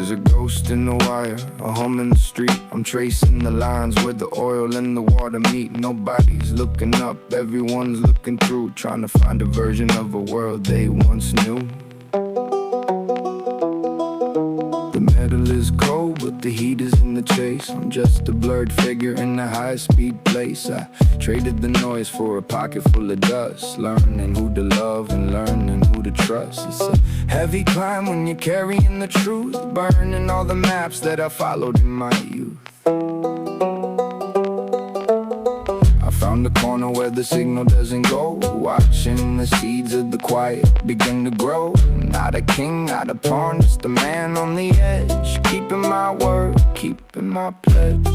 There's a ghost in the wire, a hum in the street. I'm tracing the lines where the oil and the water meet. Nobody's looking up, everyone's looking through, trying to find a version of a world they once knew. The metal is cold, but the heat is in the chase. I'm just a blurred figure in a high-speed place. I traded the noise for a pocket full of dust, learning who to love and learning who to trust. It's a heavy climb when you're carrying the truth, burning all the maps that I followed in my youth. I found the corner where the signal doesn't go, watching the seeds of the quiet begin to grow. Not a king, not a pawn, just a man on the edge, keeping my word, keeping my pledge.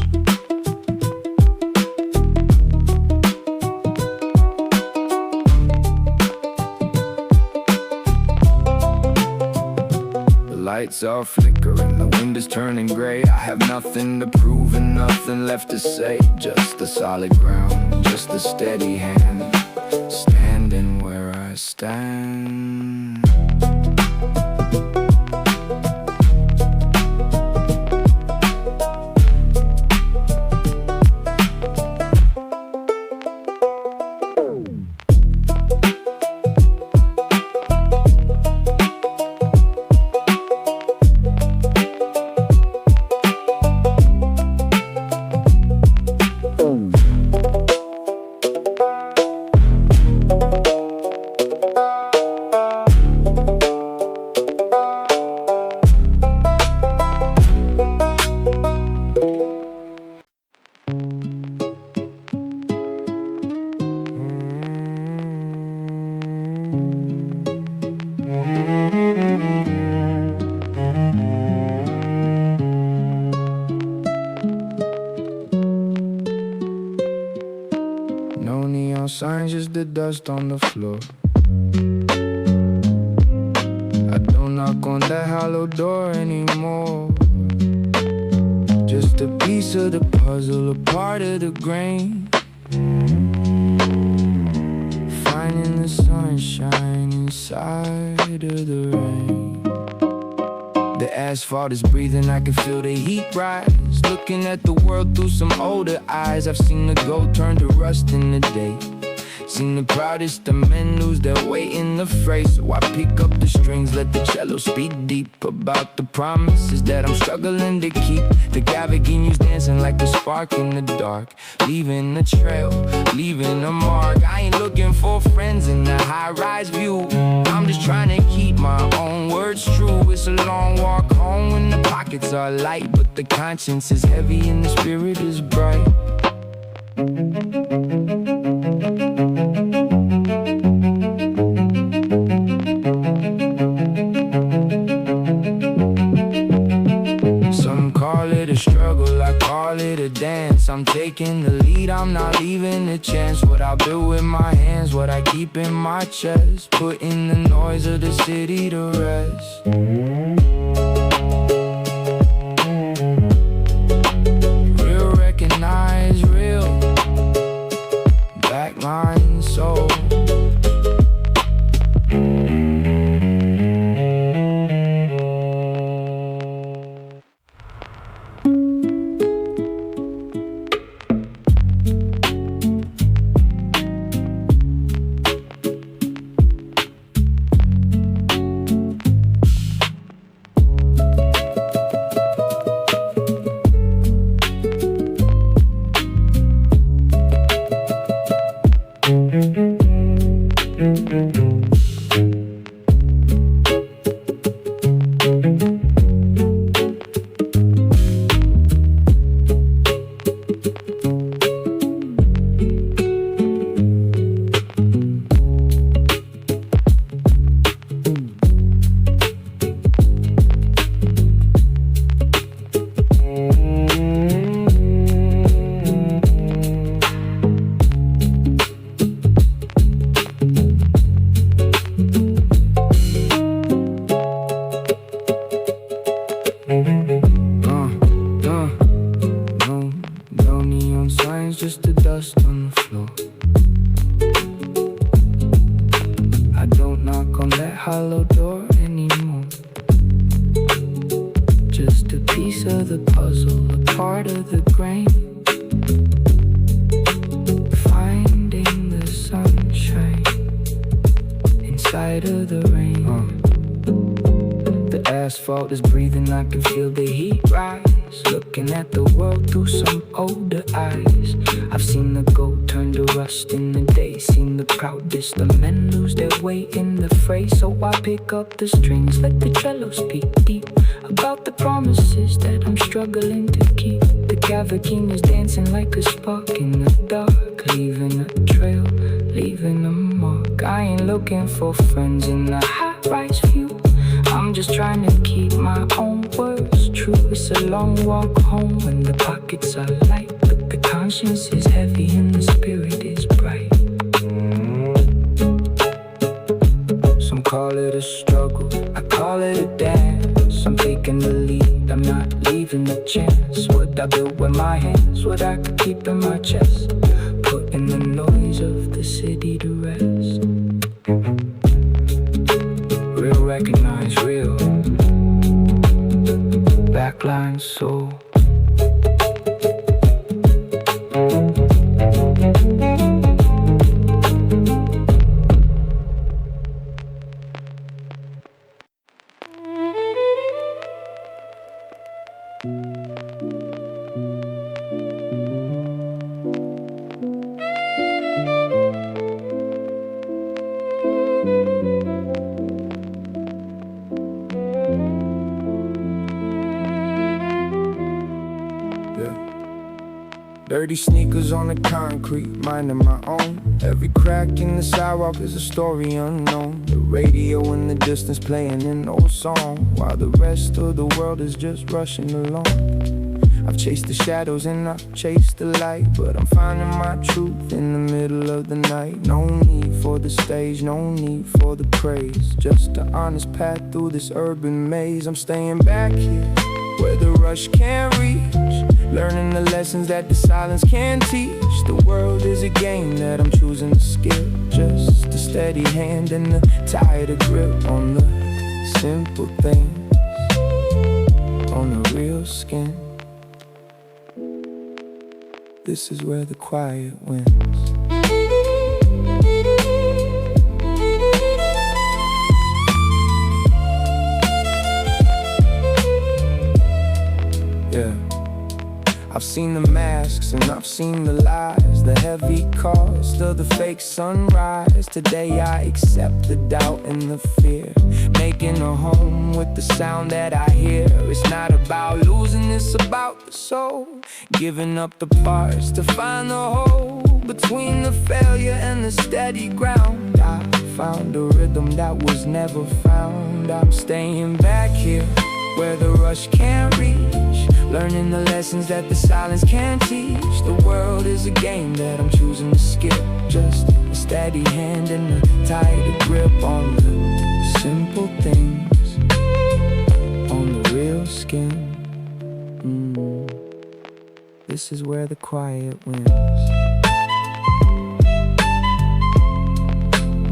Lights are flickering, the wind is turning gray. I have nothing to prove and nothing left to say. Just the solid ground, just a steady hand, standing where I stand. No neon signs, just the dust on the floor. I don't knock on that hollow door anymore. Just a piece of the puzzle, a part of the grain. Finding the sunshine inside of the rain. The asphalt is breathing, I can feel the heat rise. Looking at the world through some older eyes. I've seen the gold turn to rust in the day. Seen the proudest of men lose their weight in the fray. So I pick up the strings, let the cello speak deep about the promises that I'm struggling to keep. The Gavaginos dancing like a spark in the dark, leaving a trail, leaving a mark. I ain't looking for friends in the high-rise view. I'm just trying to keep my own words true. It's a long walk home when the pockets are light, but the conscience is heavy and the spirit is bright. Some call it a struggle, I call it a dance. I'm taking the lead, I'm not leaving a chance. What I build with my hands, what I keep in my chest, putting the noise of the city to rest. Real recognize real, backline soul. No neon signs, just the dust on the floor. I don't knock on that hollow door anymore. Just part of the grain, finding the sunshine inside of the rain. The asphalt is breathing, I can feel the heat rise. Looking at the world through some older eyes. I've seen the gold turn to rust in the day, seen the proudest of men lose their way in the fray. So I pick up the strings, let the cello speak deep about the promises that I'm struggling to keep. The cavaquinho is dancing like a spark in the dark, leaving a trail, leaving a mark. I ain't looking for friends in the high-rise view, I'm just trying to keep my own words true. It's a long walk home when the pockets are light, but the conscience is heavy and the spirit is bright. Some call it a struggle, I call it a dance. I'm taking the lead, I'm not leaving the chance. What I built with my hands, what I could keep in my chest, putting the noise of the city to rest. Real recognize real, backline soul. Dirty sneakers on the concrete, minding my own. Every crack in the sidewalk is a story unknown. The radio in the distance playing an old song, while the rest of the world is just rushing along. I've chased the shadows and I've chased the light, but I'm finding my truth in the middle of the night. No need for the stage, no need for the praise, just an honest path through this urban maze. I'm staying back here where the rush can't reach, learning the lessons that the silence can teach. The world is a game that I'm choosing to skip, just a steady hand and a tighter grip on the simple things, on the real skin. This is where the quiet wins. Yeah. I've seen the masks and I've seen the lies, the heavy cost of the fake sunrise. Today I accept the doubt and the fear, making a home with the sound that I hear. It's not about losing, it's about the soul, giving up the parts to find the whole. Between the failure and the steady ground, I found a rhythm that was never found. I'm staying back here where the rush can't reach, learning the lessons that the silence can't teach. The world is a game that I'm choosing to skip, just a steady hand and a tighter grip on the simple things, on the real skin. This is where the quiet wins.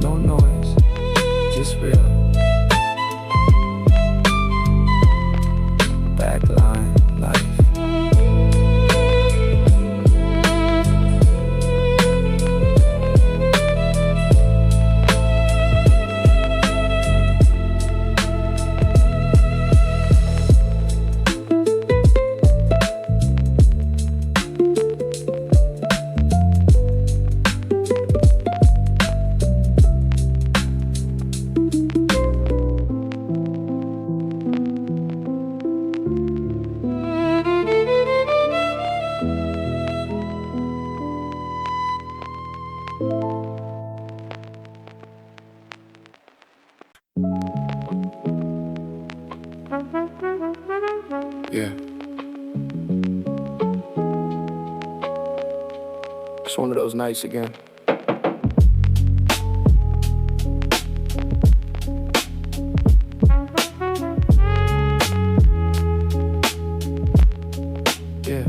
No noise, just real. Backline life. Yeah. It's one of those nights again. Yeah.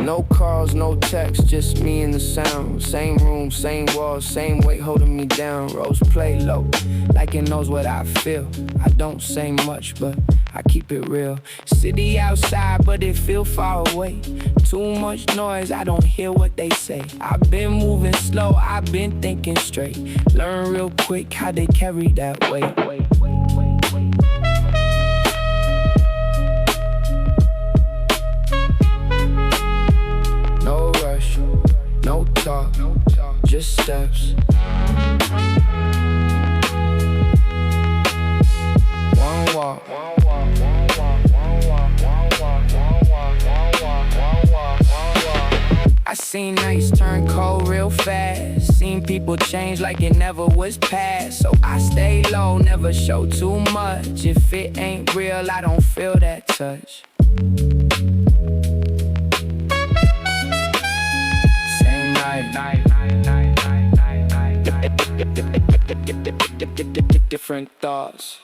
No calls, no texts, just me and the sound. Same room, same walls, same weight holding me down. Rose play low, like it knows what I feel. I don't say much, but I keep it real. City outside, but it feel far away. Too much noise, I don't hear what they say. I've been moving slow, I've been thinking straight. Learn real quick how they carry that weight. No rush, no talk, just steps. One walk. I seen nights turn cold real fast. Seen people change like it never was past. So I stay low, never show too much. If it ain't real, I don't feel that touch. Same night. Different thoughts.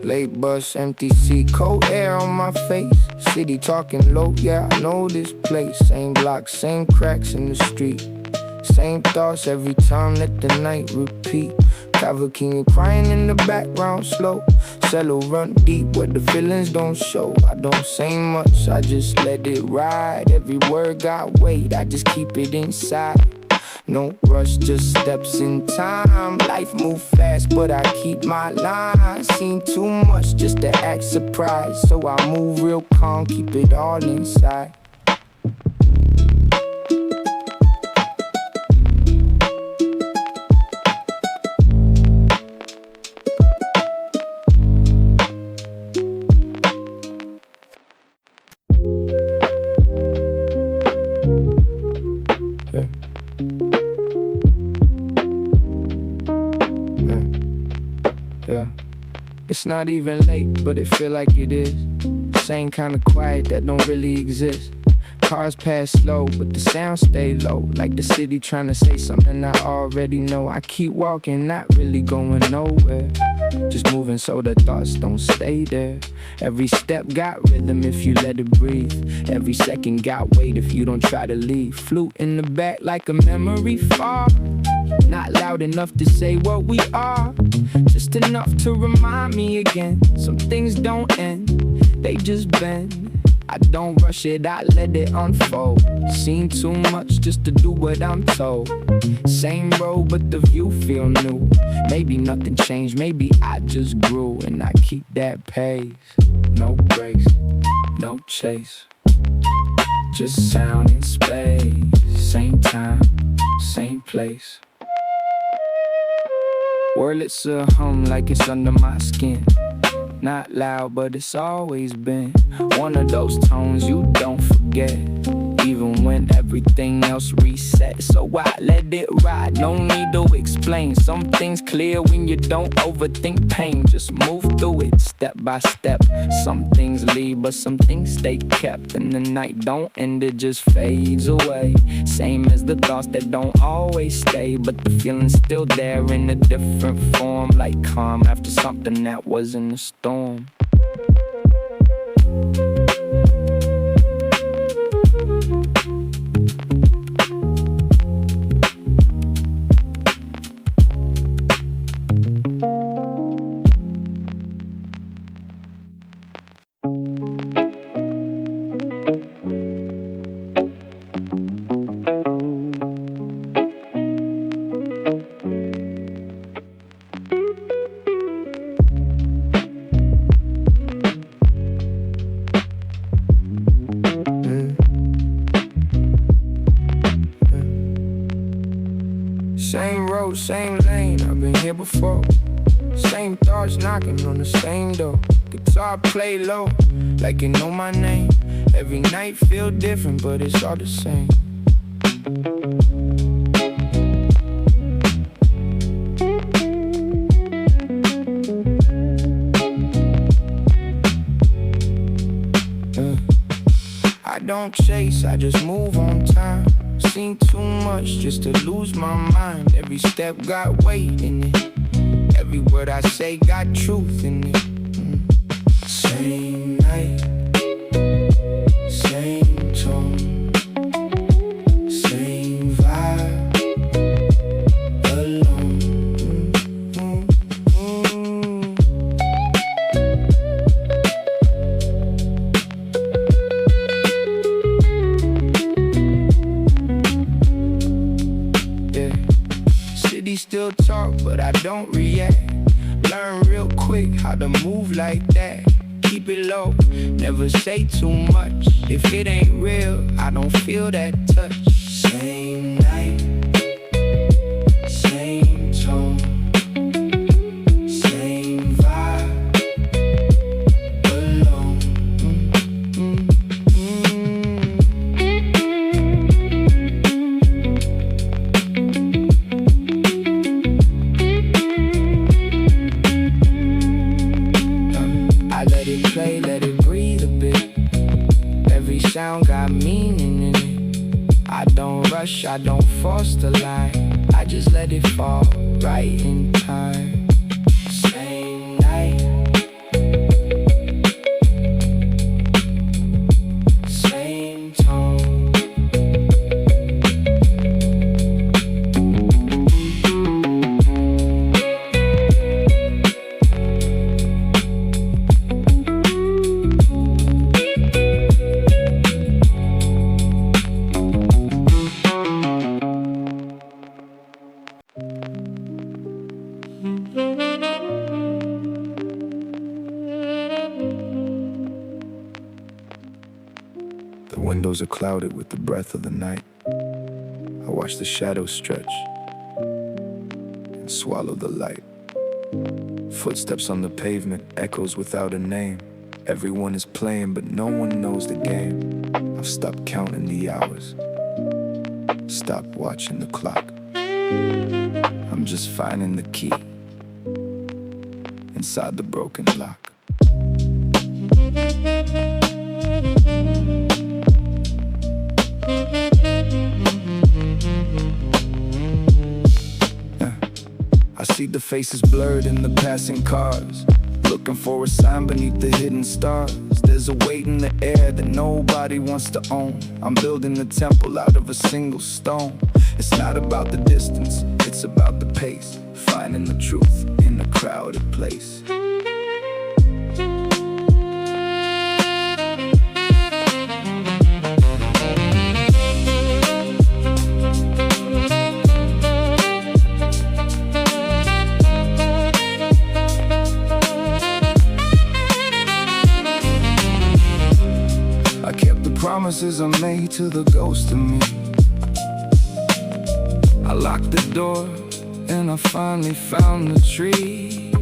Late bus, empty seat, cold air on my face. City talking low, yeah, I know this place. Same block, same cracks in the street. Same thoughts every time, let the night repeat. Cavalcine crying in the background slow. Cello run deep where the feelings don't show. I don't say much, I just let it ride. Every word got weight, I just keep it inside. No rush, just steps in time. Life move fast, but I keep my line. Seen too much just to act surprised. So I move real calm, keep it all inside. Yeah. It's not even late, but it feel like it is. Same kind of quiet that don't really exist. Cars pass slow, but the sound stay low. Like the city trying to say something I already know. I keep walking, not really going nowhere. Just moving so the thoughts don't stay there. Every step got rhythm if you let it breathe. Every second got weight if you don't try to leave. Flute in the back like a memory far. Not loud enough to say what we are, just enough to remind me again. Some things don't end, they just bend. I don't rush it, I let it unfold. Seen too much just to do what I'm told. Same road, but the view feel new. Maybe nothing changed, maybe I just grew. And I keep that pace. No brakes, no chase. Just sound in space. Same time, same place. Wordless hum like it's under my skin. Not loud, but it's always been one of those tones you don't forget, even when everything else resets. So I let it ride, no need to explain. Some things clear when you don't overthink pain. Just move through it step by step. Some things leave, but some things stay kept. And the night don't end, it just fades away. Same as the thoughts that don't always stay, but the feeling's still there in a different form. Like calm after something that was in the storm. Same road, same lane, I've been here before. Same same thoughts knocking on the same door. Guitar play low, like you know my name. Every night feel different, but it's all the same. I don't chase, I just move on time. Seen too much just to lose my mind. Every step got weight in it. Every word I say got truth in it. Same night, same tone, same vibe, alone. Still talk, but I don't react. Learn real quick how to move like that. Keep it low, never say too much. If it ain't real, I don't feel that touch. Same night, same tone, same vibe, alone. Let it breathe a bit. Every sound got meaning in it. I don't rush, I don't force the line. I just let it fall right in time. Same night, same tone. The windows are clouded with the breath of the night. I watch the shadows stretch and swallow the light. Footsteps on the pavement, echoes without a name. Everyone is playing, but no one knows the game. I've stopped counting the hours, stopped watching the clock. I'm just finding the key inside the broken lock. I see the faces blurred in the passing cars, looking for a sign beneath the hidden stars. There's a weight in the air that nobody wants to own. I'm building a temple out of a single stone. It's not about the distance, it's about the pace. Finding the truth in a crowded place. Promises I made to the ghost of me. I locked the door and I finally found the tree.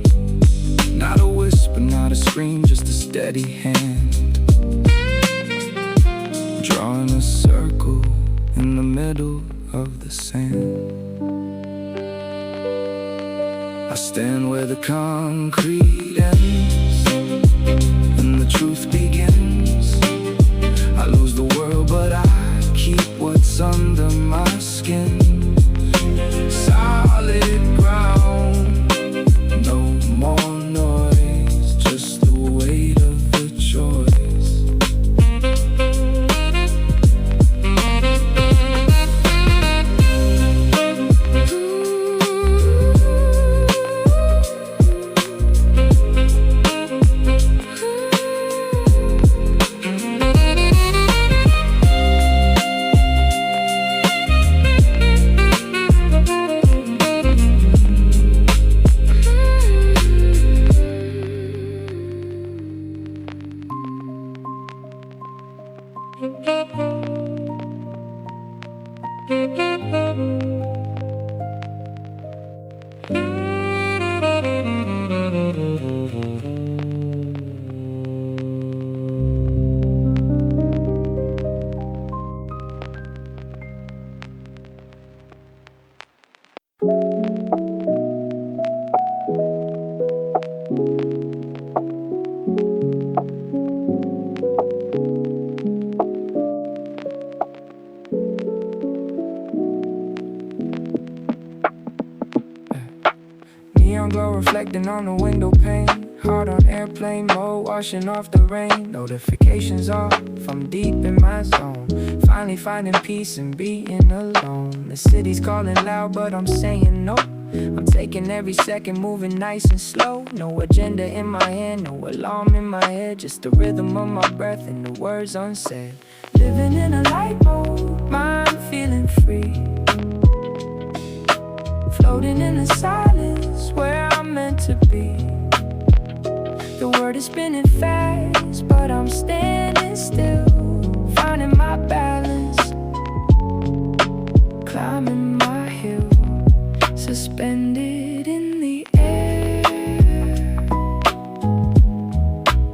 Not a whisper, not a scream, just a steady hand drawing a circle in the middle of the sand. I stand where the concrete ends and the truth begins. I lose the world, but I keep what's under my skin. Solid ground, no more noise, just the weight of the choice. Neon glow reflecting on the window pane. Heart on airplane mode, washing off the rain. Notifications off, I'm deep in my zone. Finally finding peace and being alone. The city's calling loud, but I'm saying no. I'm taking every second, moving nice and slow. No agenda in my hand, no alarm in my head. Just the rhythm of my breath and the words unsaid. Living in a light mode, mind feeling free. Floating in the silence where I'm meant to be. The world is spinning fast, but I'm standing still, finding my balance, climbing my hill, suspended in the air.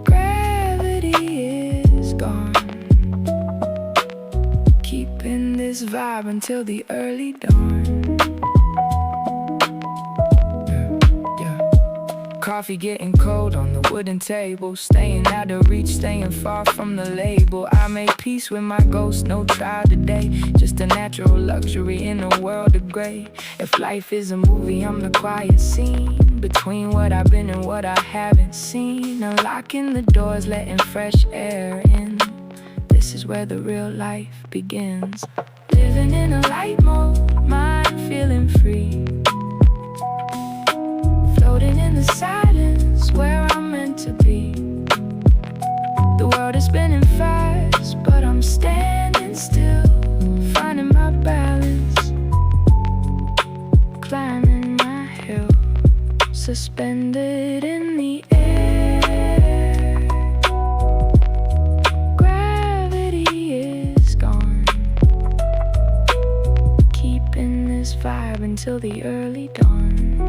Gravity is gone, keeping this vibe until the early dawn. Coffee getting cold on the wooden table. Staying out of reach, staying far from the label. I made peace with my ghost, no trial today. Just a natural luxury in a world of gray. If life is a movie, I'm the quiet scene between what I've been and what I haven't seen. Unlocking the doors, letting fresh air in. This is where the real life begins. Living in a light mode, mind feeling free. Floating in the silence where I'm meant to be. The world is spinning fast, but I'm standing still, finding my balance, climbing my hill, suspended in the air. Gravity is gone, keeping this vibe until the early dawn.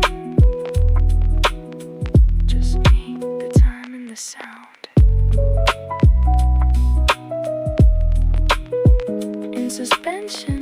The sound in suspension.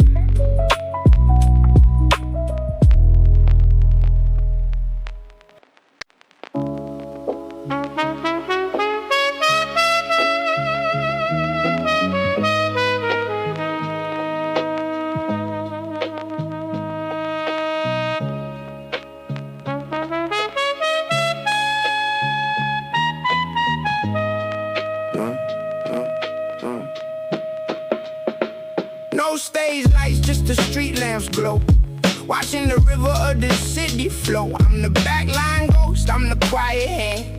No stage lights, just the street lamps glow. Watching the river of the city flow. I'm the backline ghost, I'm the quiet hand.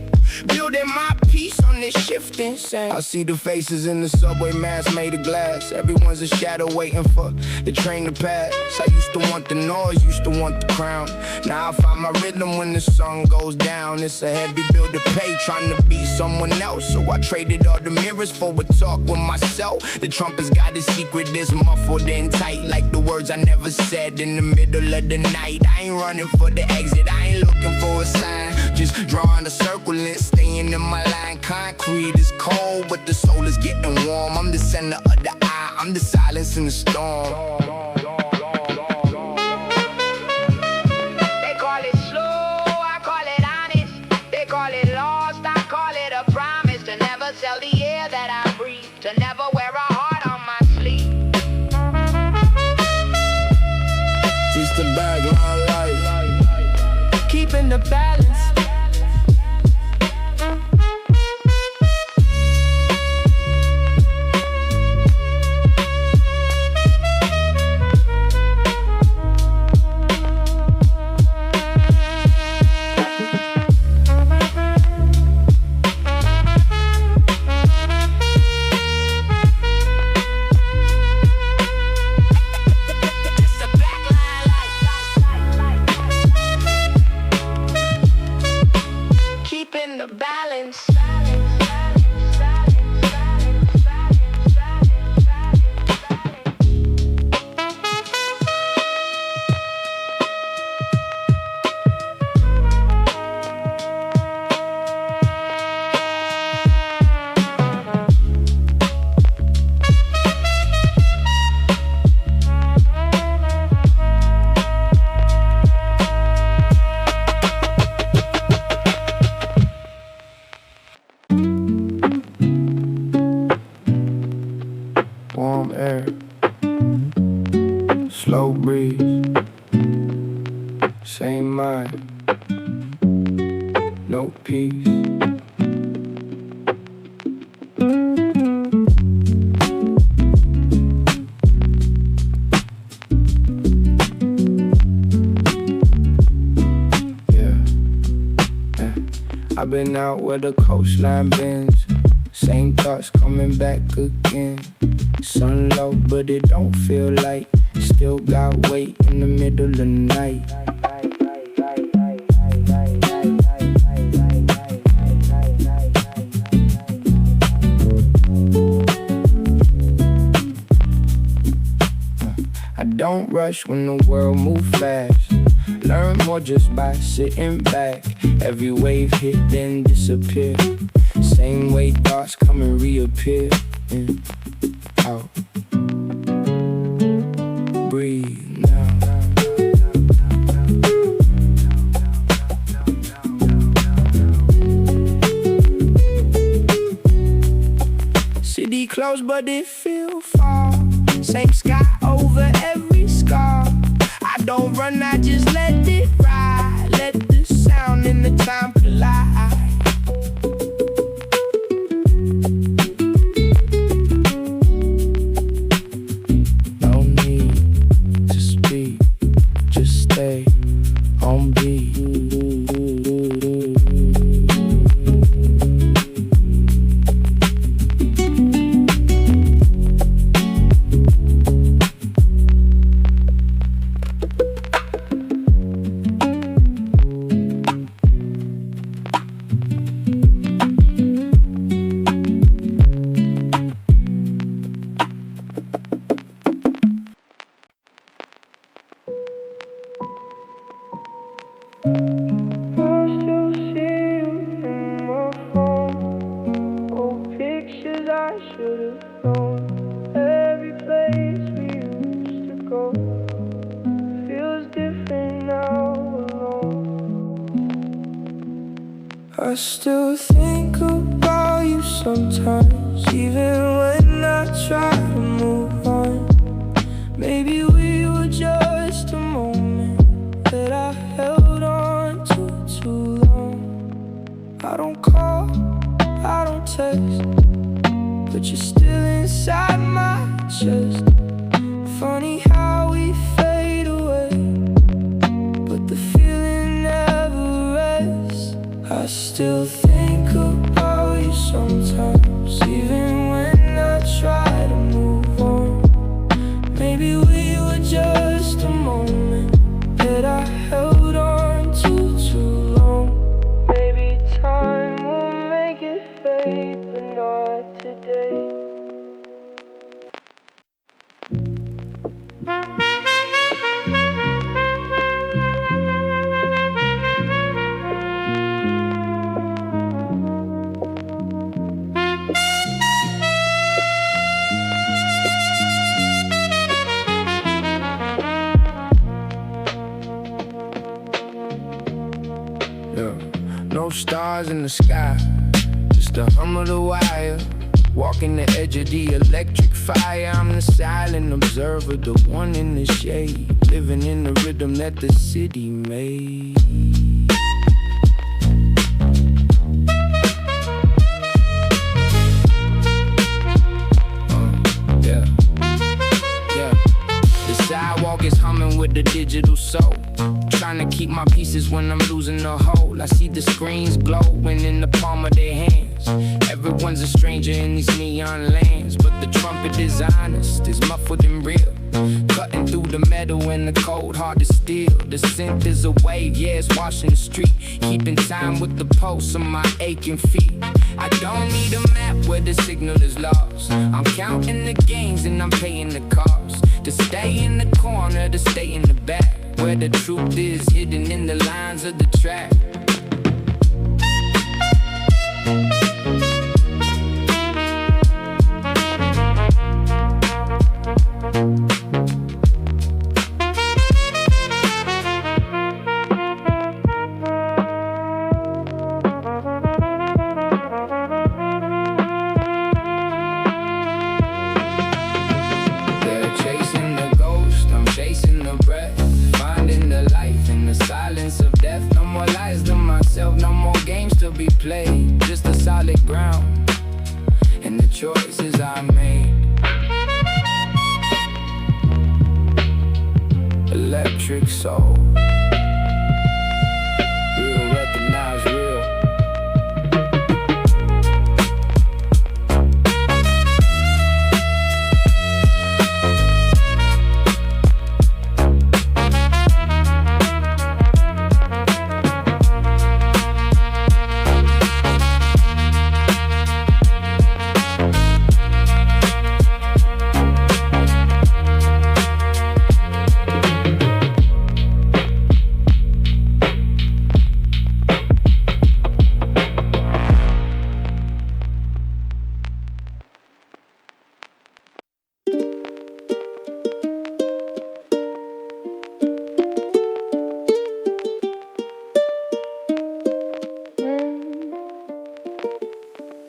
Building my peace on this shifting sand. I see the faces in the subway, masks made of glass. Everyone's a shadow waiting for the train to pass. I used to want the noise, used to want the crown. Now I find my rhythm when the sun goes down. It's a heavy bill to pay, trying to be someone else. So I traded all the mirrors for a talk with myself. The trumpet's got a secret that's muffled and tight, like the words I never said in the middle of the night. I ain't running for the exit, I ain't looking for a sign. Just drawing a circle and staying in my line. Concrete is cold, but the soul is getting warm. I'm the center of the eye, I'm the silence in the storm. They call it slow, I call it honest. They call it lost, I call it a promise. To never sell the air that I breathe, to never wear a heart on my sleeve. It's the backline life, Keeping the balance. Keeping the balance. no peace. I've been out where the coastline bends. Same thoughts coming back again. Sun low, but it don't feel like. Still got weight in the middle of the night. I don't rush when the world moves fast. Learn more just by sitting back. Every wave hit, then disappear. Same way thoughts come and reappear. In, out. Breathe now. City close, but it feel far. Same sky over every scar. I don't run, I just let it ride. Let the sound and the time collide. No need to speak, just stay on beat. I still think about you sometimes, even when I try to move on. Maybe we were just a moment that I held on to too long. I don't call, I don't text, but you're still inside my chest. Funny how we fade away, but the feeling never rests. I still think about you sometimes, even when I try to move on. Maybe we were just a moment that I held on to too long. Maybe time will make it fade, but not today. No stars in the sky, just the hum of the wire. Walking the edge of the electric fire. I'm the silent observer, the one in the shade, living in the rhythm that the city made. The sidewalk is humming with the digital soul, trying to keep my pieces when I'm losing the whole. I see the screens glowing in the palm of their hands. Everyone's a stranger in these neon lands, but the trumpet is honest, is muffled and real, cutting through the metal and the cold, hard to steal. The synth is a wave, yeah, it's washing the street, keeping time with the pulse of my aching feet. I don't need a map where the signal is lost. I'm counting the gains and I'm paying the cost, to stay in the corner, to stay in the back, where the truth is hidden in the lines of the track. They're chasing the ghost, I'm chasing the breath, finding the life in the silence of death. No more lies, no more will be played, just a solid ground, and the choices I made. Electric soul, real recognize real.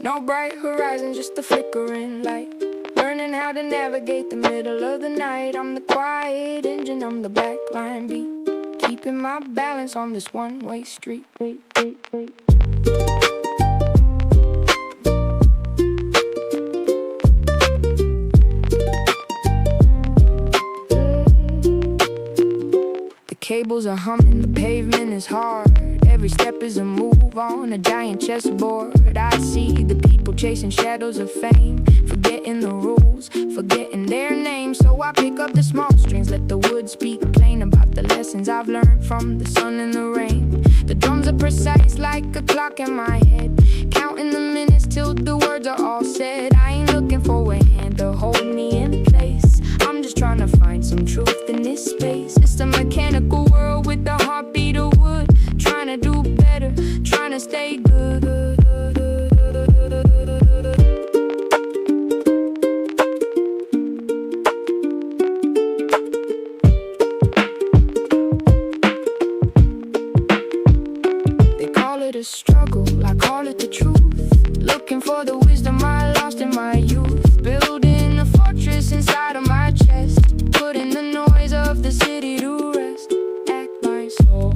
No bright horizon, just a flickering light. Learning how to navigate the middle of the night. I'm the quiet engine, I'm the backline beat, keeping my balance on this one-way street. The cables are humming, the pavement is hard. Every step is a move on a giant chessboard. I see the people chasing shadows of fame, forgetting the rules, forgetting their names. So I pick up the small strings, let the wood speak plain about the lessons I've learned from the sun and the rain. The drums are precise like a clock in my head, counting the minutes till the words are all said. I ain't looking for a hand to hold me in place, I'm just trying to find some truth in this space. It's a mechanical world with the heartbeat of wood, trying to do better, trying to stay good. They call it a struggle, I call it the truth. Looking for the wisdom I lost in my youth, building a fortress inside of my chest, putting the noise of the city to rest. Act like so,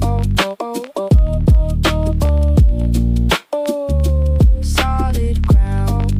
solid ground.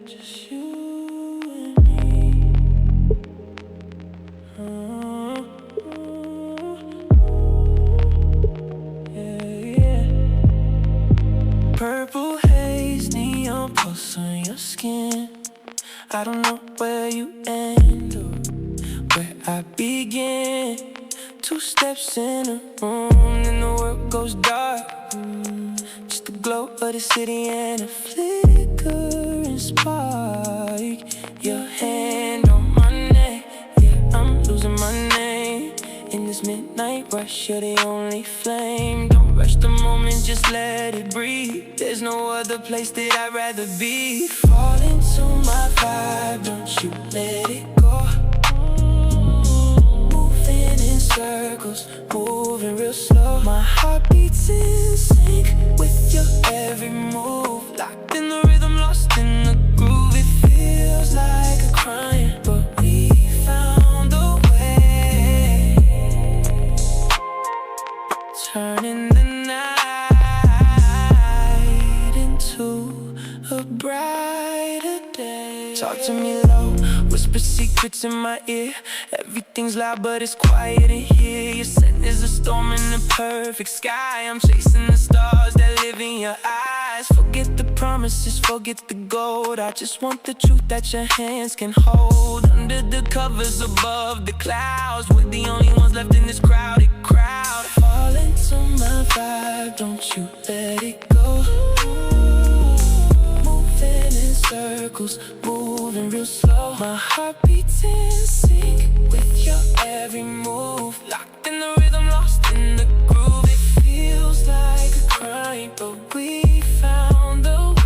Just you and me. Purple haze, neon pulse on your skin. I don't know where you end or where I begin. Two steps in a room, then the world goes dark. Just the glow of the city and a flickering spark. Your hand on my neck, yeah, I'm losing my name. In this midnight rush, you're the only flame. Don't rush the moment, just let it breathe. There's no other place that I'd rather be. Fall into my vibe, don't you let it go. Moving in circles, moving real slow. My heart beats in sync with your every move. Locked in the rhythm, lost in the groove. It feels like a crime, but we found a way, turning the night into a brighter day. Talk to me low, whisper secrets in my ear. Everything's loud but it's quiet in here. You said there's a storm in the perfect sky. I'm chasing the stars that live in your eyes. Forget the promises, forget the gold. I just want the truth that your hands can hold. Under the covers, above the clouds, we're the only ones left in this crowded crowd. Fall into my vibe, don't you let it go. Moving in circles, moving real slow. My heart beats in sync with your every move. Locked in the rhythm, lost in the groove. It feels like a crime, but we found a way.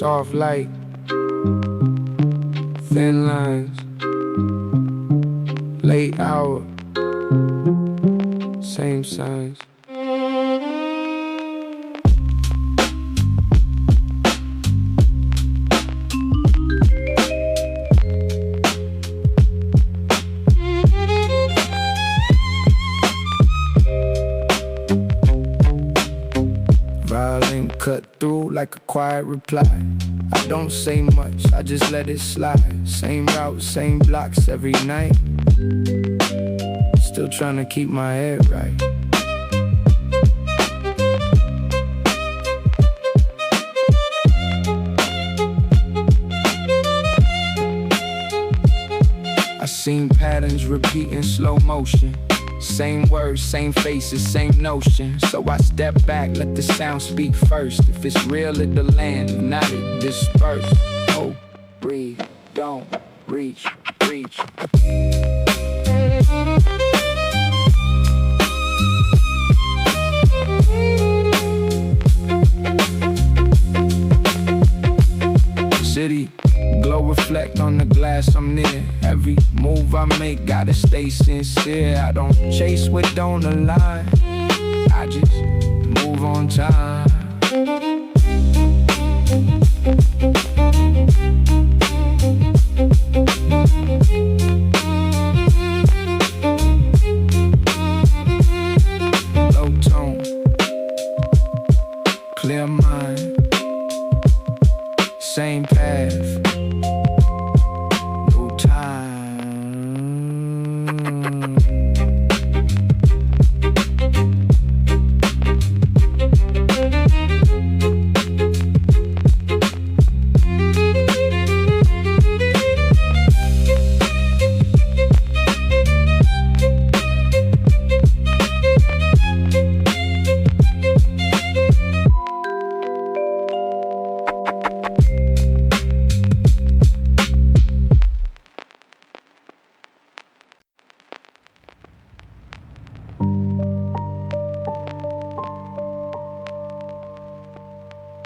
soft light, thin lines, late hour, same signs. Violin cut through like a quiet reply. I don't say much, I just let it slide. Same route, same blocks every night. Still trying to keep my head right. I seen patterns repeat in slow motion. Same words, same faces, same notion. So I step back, let the sound speak first. If it's real, it'll land, if not it disperse. Oh, breathe, don't reach, reach. City, glow reflect on the glass I'm near. Every move I make gotta stay sincere. I don't chase what don't align, I just move on time. Low tone, clear mind, same path, no time.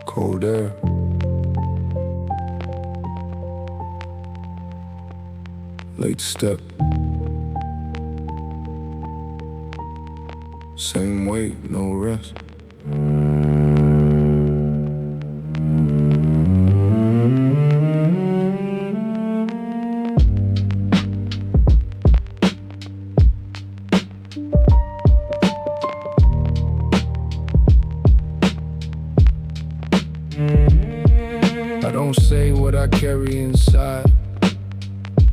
Cold air, late step, same weight, no rest. I don't say what I carry inside.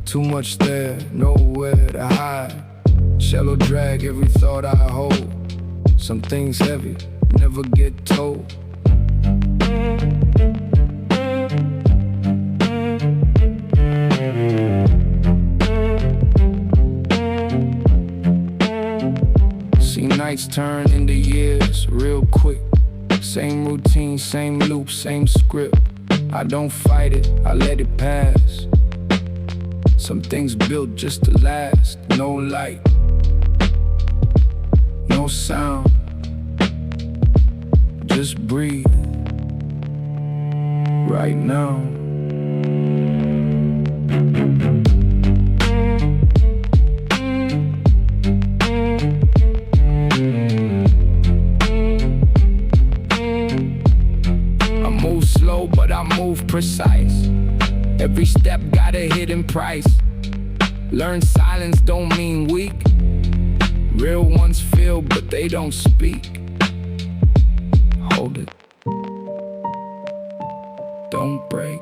Too much there, nowhere to hide. Shallow drag every thought I hold. Some things heavy, never get told. See nights turn into years real quick. Same routine, same loop, same script. I don't fight it, I let it pass. Some things built just to last. No light, no sound, just breathe right now. But I move precise. Every step got a hidden price. Learn silence don't mean weak. Real ones feel but they don't speak. Hold it, don't break.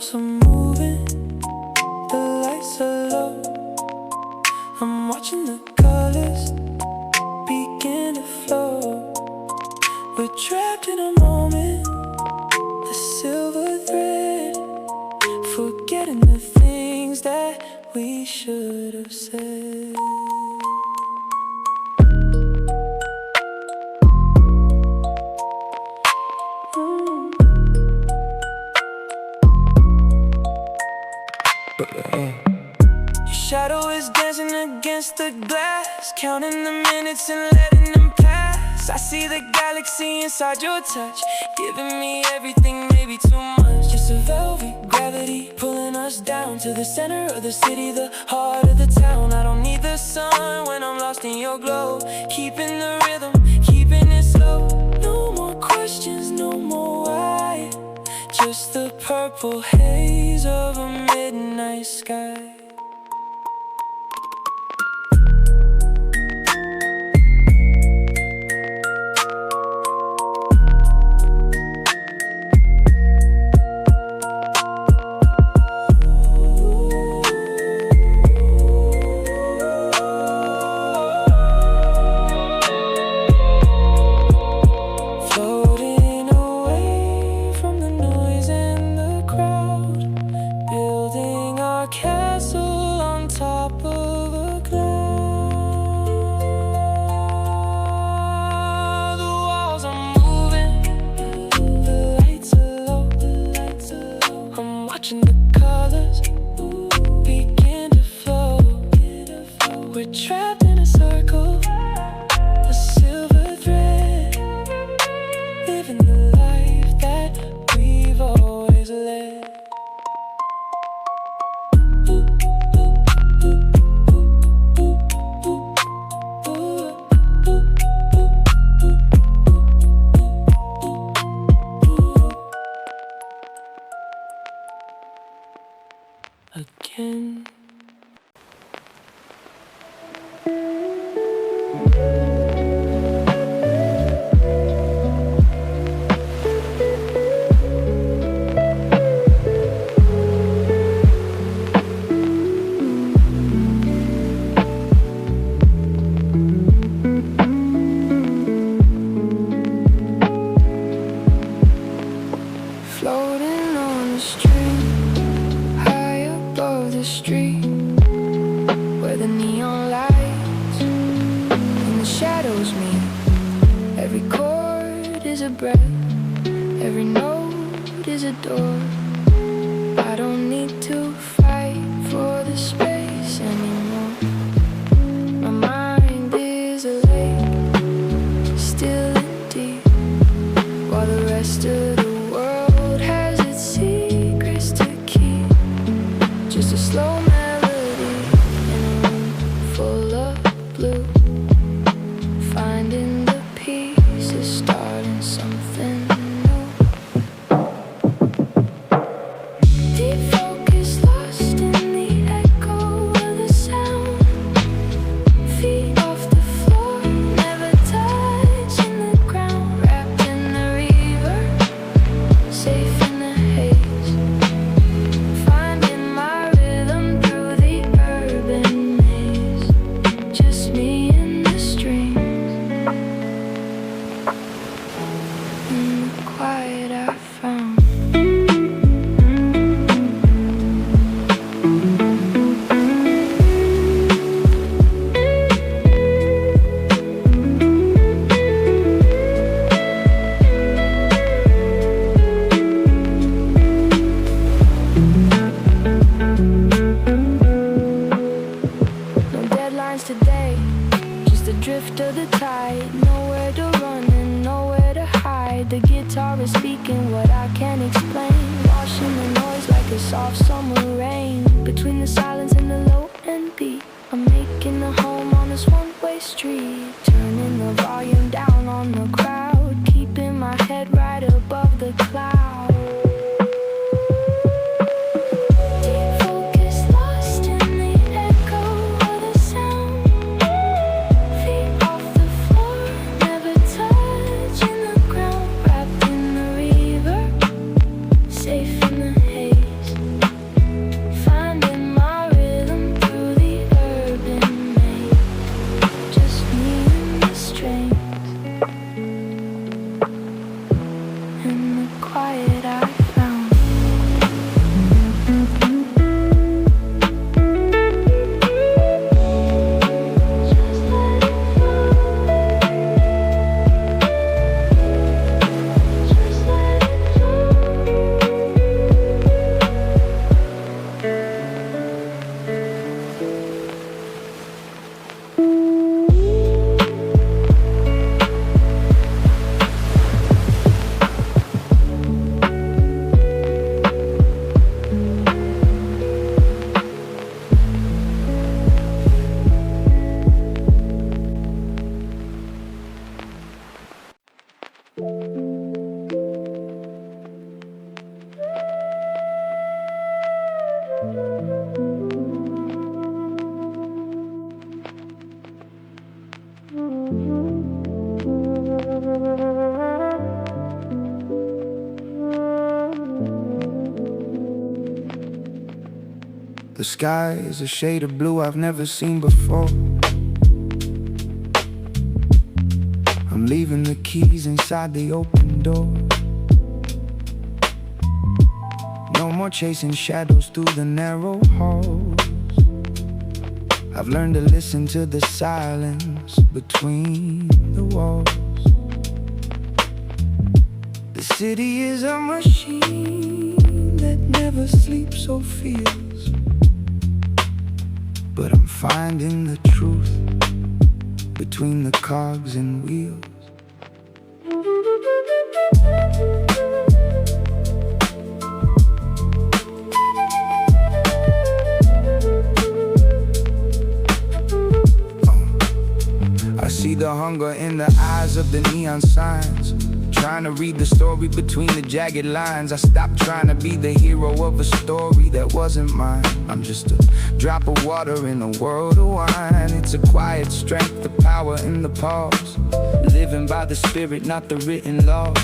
walls are moving, the lights are low. I'm watching the colors begin to flow. We're trapped in a moment, a silver thread, forgetting the things that we should have said. Your shadow is dancing against the glass, counting the minutes and letting them pass. I see the galaxy inside your touch, giving me everything, maybe too much. Just a velvet gravity pulling us down to the center of the city, the heart of the town. I don't need the sun when I'm lost in your glow, keeping the rhythm, keeping it slow. No more questions, no more why, just the purple haze of a midnight sky. Again. Floating on the stream, high above the street, where the neon lights and the shadows meet. Every chord is a breath, every note is a door. I don't need to fight for the space anymore. My mind is a lake, still and deep, while the rest of the world has its secrets to keep. Just a slow melody in a room full of blue, finding the pieces, starting something new. Deep focus lost in the echo of the sound. Feet off the floor, never touching the ground. Wrapped in the reverb, safe in the haze, finding my rhythm through the urban maze. Just me and the strings, in the quiet I found. No deadlines today, just the drift of the tide. Nowhere to run and nowhere to hide. The guitar is speaking what I can't explain, washing the noise like a soft summer rain. Between the silence and the low end beat, I'm making a home on this one-way street, turning the volume down on the crowd, keeping my head right above the clouds. Deep focus lost in the echo of the sound. Feet off the floor, never touching the ground. Wrapped in the reverb, safe in the haze, The sky is a shade of blue I've never seen before. I'm leaving the keys inside the open door. No more chasing shadows through the narrow halls. I've learned to listen to the silence between the walls. The city is a machine that never sleeps or feels, but I'm finding the truth between the cogs and wheels. I see the hunger in the eyes of the neon signs, trying to read the story between the jagged lines. I stopped trying to be the hero of a story that wasn't mine. I'm just a drop of water in a world of wine. It's a quiet strength, the power in the pause, living by the spirit, not the written laws.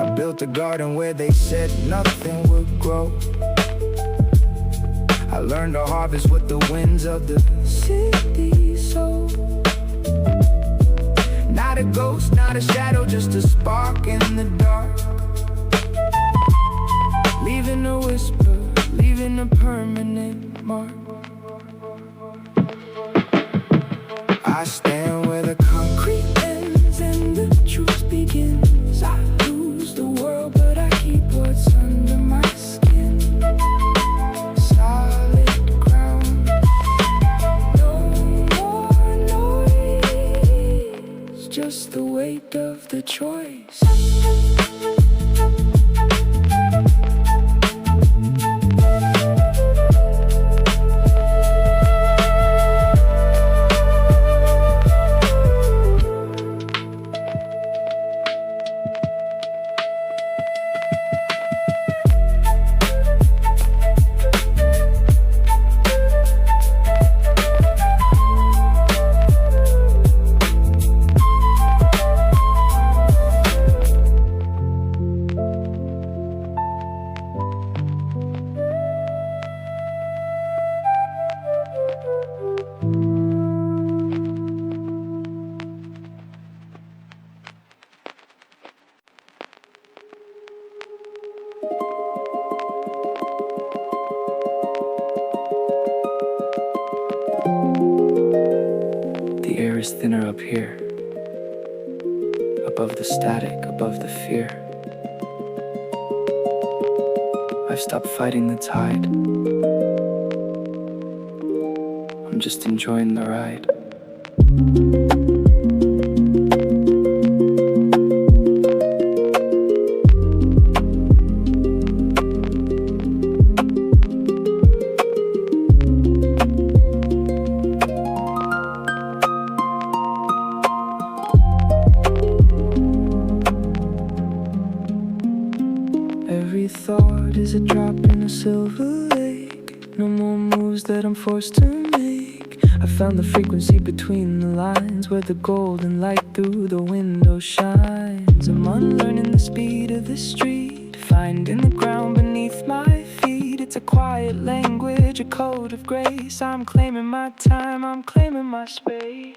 I built a garden where they said nothing would grow. I learned to harvest what the winds of the city sow. Not a ghost, not a shadow, just a spark in the dark. Leaving a whisper, leaving a permanent mark. I stand where the concrete ends and the truth begins. I lose the world, but I keep what's under my skin. Solid ground, no more noise, just the weight of the choice. The air is thinner up here, above the static, above the fear. I've stopped fighting the tide. I'm just enjoying the ride. Every thought is a drop in a silver lake. No more moves that I'm forced to make. I found the frequency between the lines, where the golden light through the window shines. I'm unlearning the speed of the street, finding the ground beneath my feet. It's a quiet language, a code of grace. I'm claiming my time, I'm claiming my space.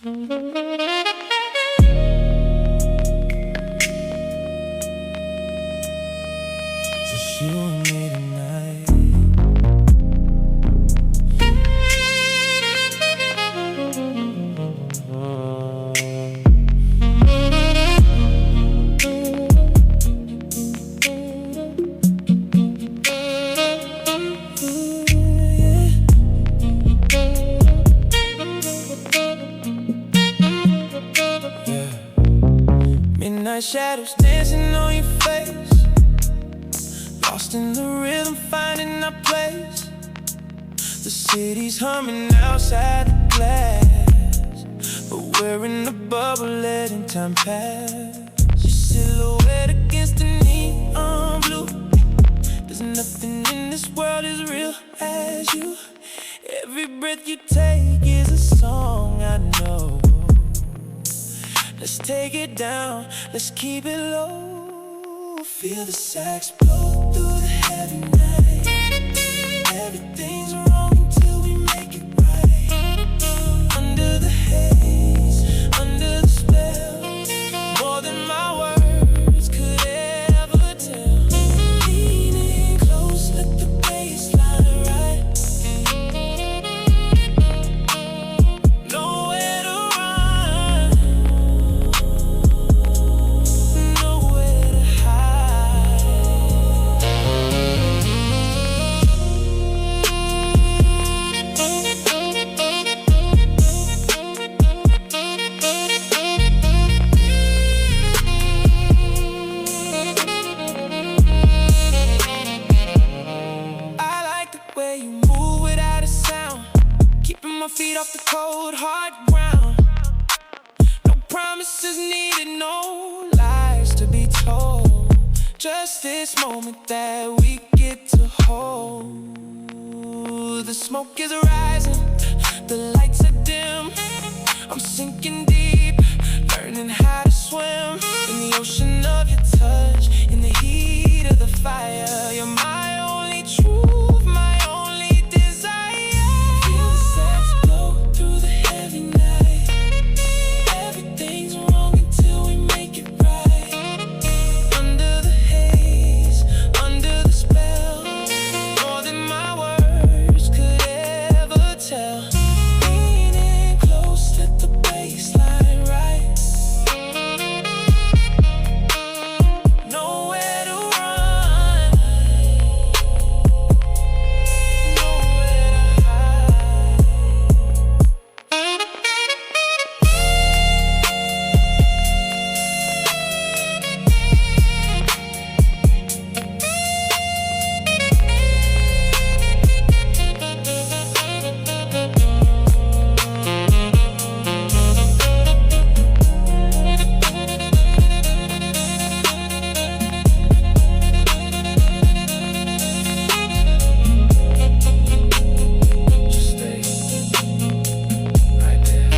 Just you and me tonight. Midnight shadows dancing on your face, lost in the rhythm, finding our place. The city's humming outside the glass, but we're in the bubble letting time pass. Your silhouette against the neon blue. There's nothing in this world as real as you. Every breath you take is a song I know. Let's take it down, let's keep it low. Feel the sax blow through the heavy night. Everything's wrong until we make it right. Under the haze, under the spell, more than my words could ever tell. Leaning close, let the bass line ride. Nowhere to run, nowhere to hide. I like the way you move without a sound, keeping my feet off the cold, hard ground. No promises needed, no lies to be told. Just this moment that we get to hold. The smoke is rising, the lights are dim. I'm sinking deep, learning how to swim in the ocean of your touch, in the heat of the fire. You're my only truth, my only desire. Feel the sax blow through the heavy night. Everything's wrong until we make it right. Under the haze, under the spell, more than my words could ever tell. Leaning close, let the bass line ride. Nowhere to run, nowhere to hide. Just stay right there.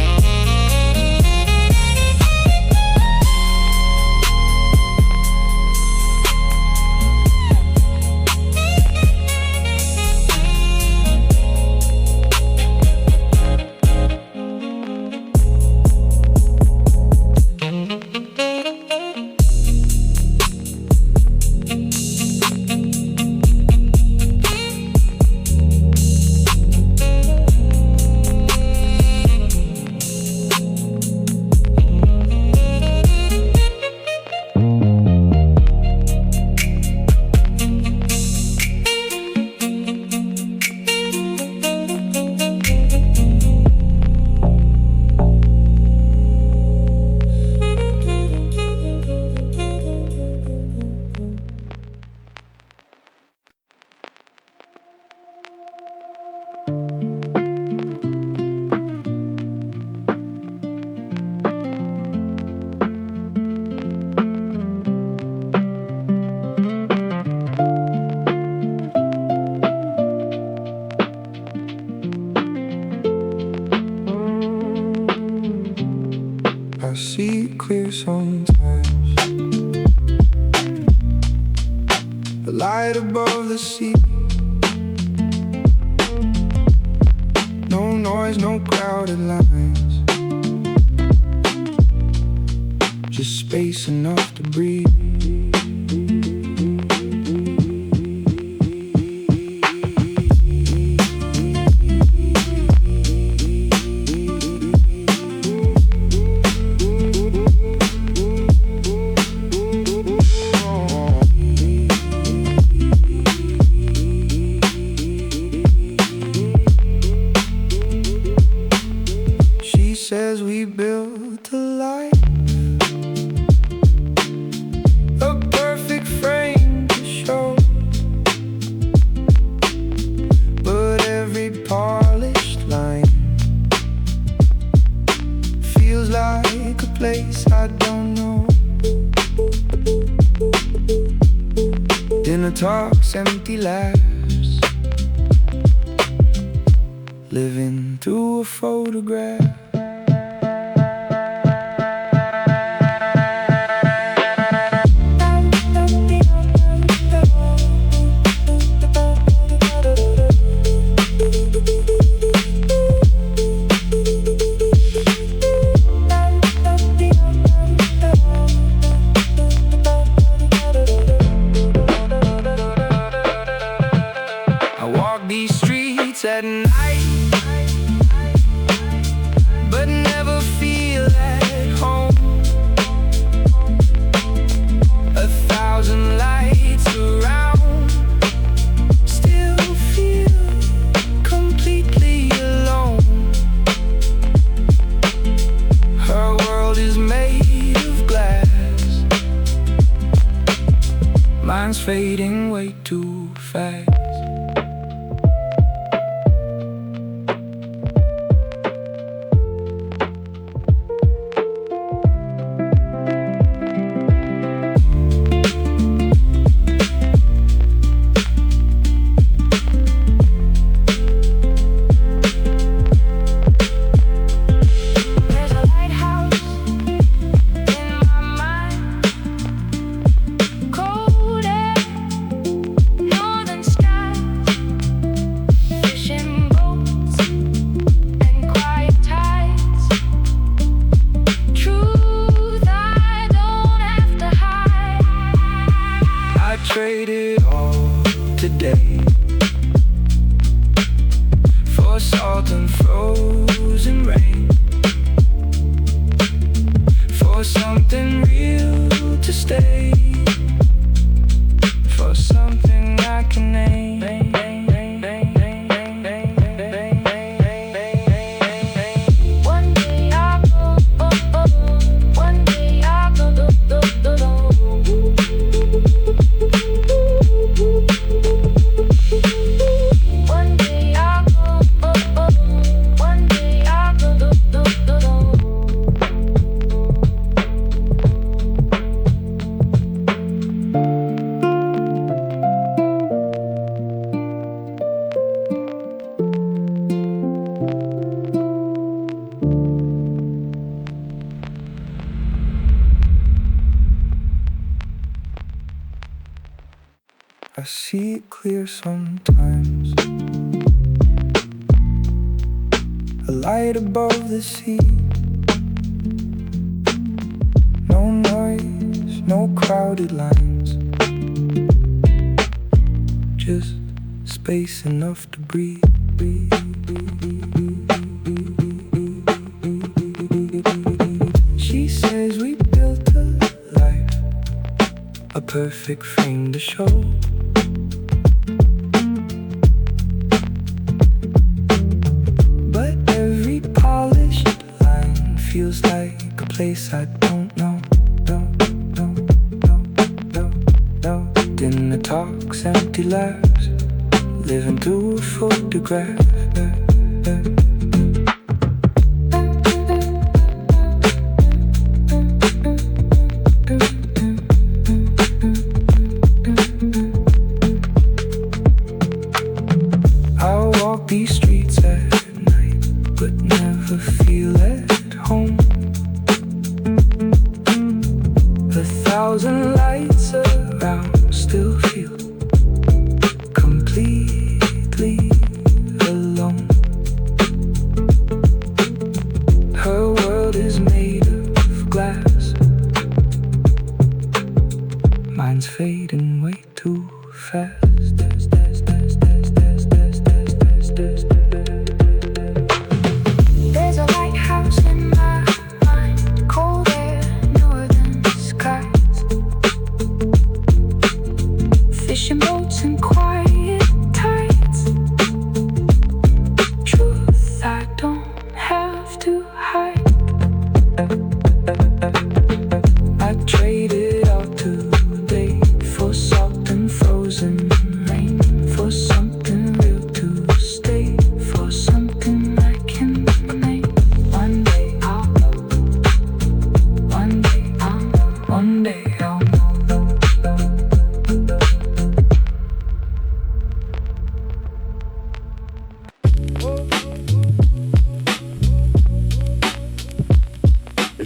I see clear sometimes, the light above the sea. No noise, no crowded lines. just space enough to breathe. Says we built a life, a perfect frame to show, but every polished line feels like a place I don't know. Dinner talks, empty laughs, living through a photograph. These streets at night, but never feel at home. 1,000 lights around, still feel completely alone. Her world is made of glass, mine's fading way too fast. Traded all today for salt and frozen rain, for something real to stay, for something I can name. One day I'll go, one day I'll go, one day I'll go, one day I'll go. I see it clear sometimes, a light above the sea. No noise, no crowded lines, just space enough to breathe. She says we built a life, a perfect frame to show. Feels like a place I don't know. Dinner talks, empty laughs, living through a photograph. I walk these streets at night, but never feel at home. 1,000 lights around, still feel completely alone.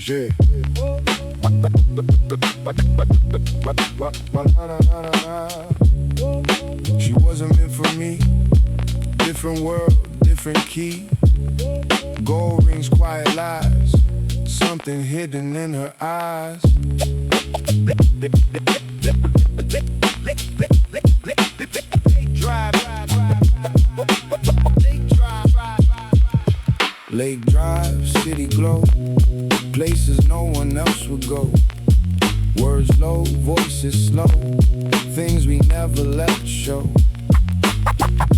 Yeah. She wasn't meant for me. Different world, different key. Gold rings, quiet lies. Something hidden in her eyes. Lake Drive, city glow. Places no one else would go. Words low, voices slow. Things we never let show.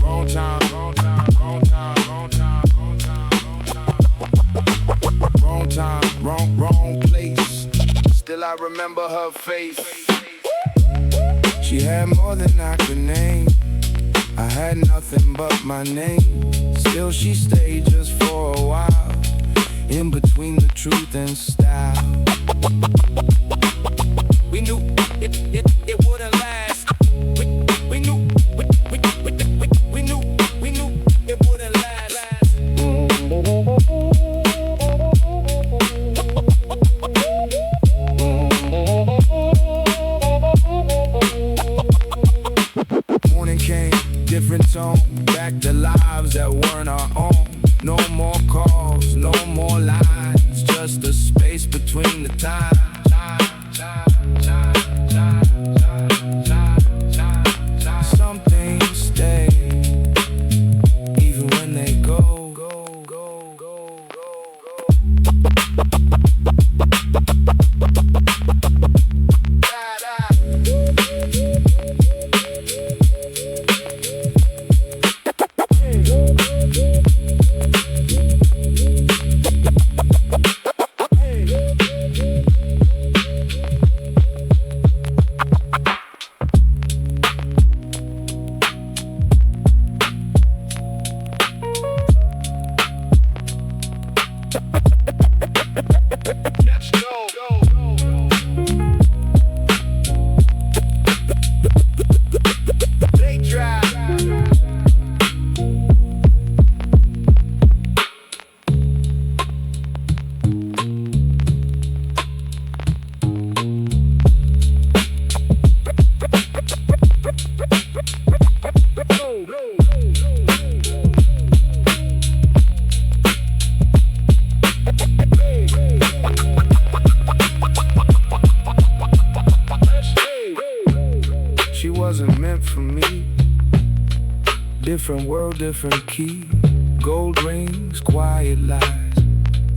Wrong time, wrong time, wrong time, wrong time, wrong time. Wrong time, wrong place. Still I remember her face. She had more than I could name. I had nothing but my name. Still she stayed just for a while. In between the truth and style. We knew it wouldn't last. We knew it wouldn't last. Morning came, different tone. Back to lives that weren't our own. No more calls, no more lines. Just a space between the time. Some things stay, even when they go. She wasn't meant for me. Different world, different key. Gold rings, quiet lies.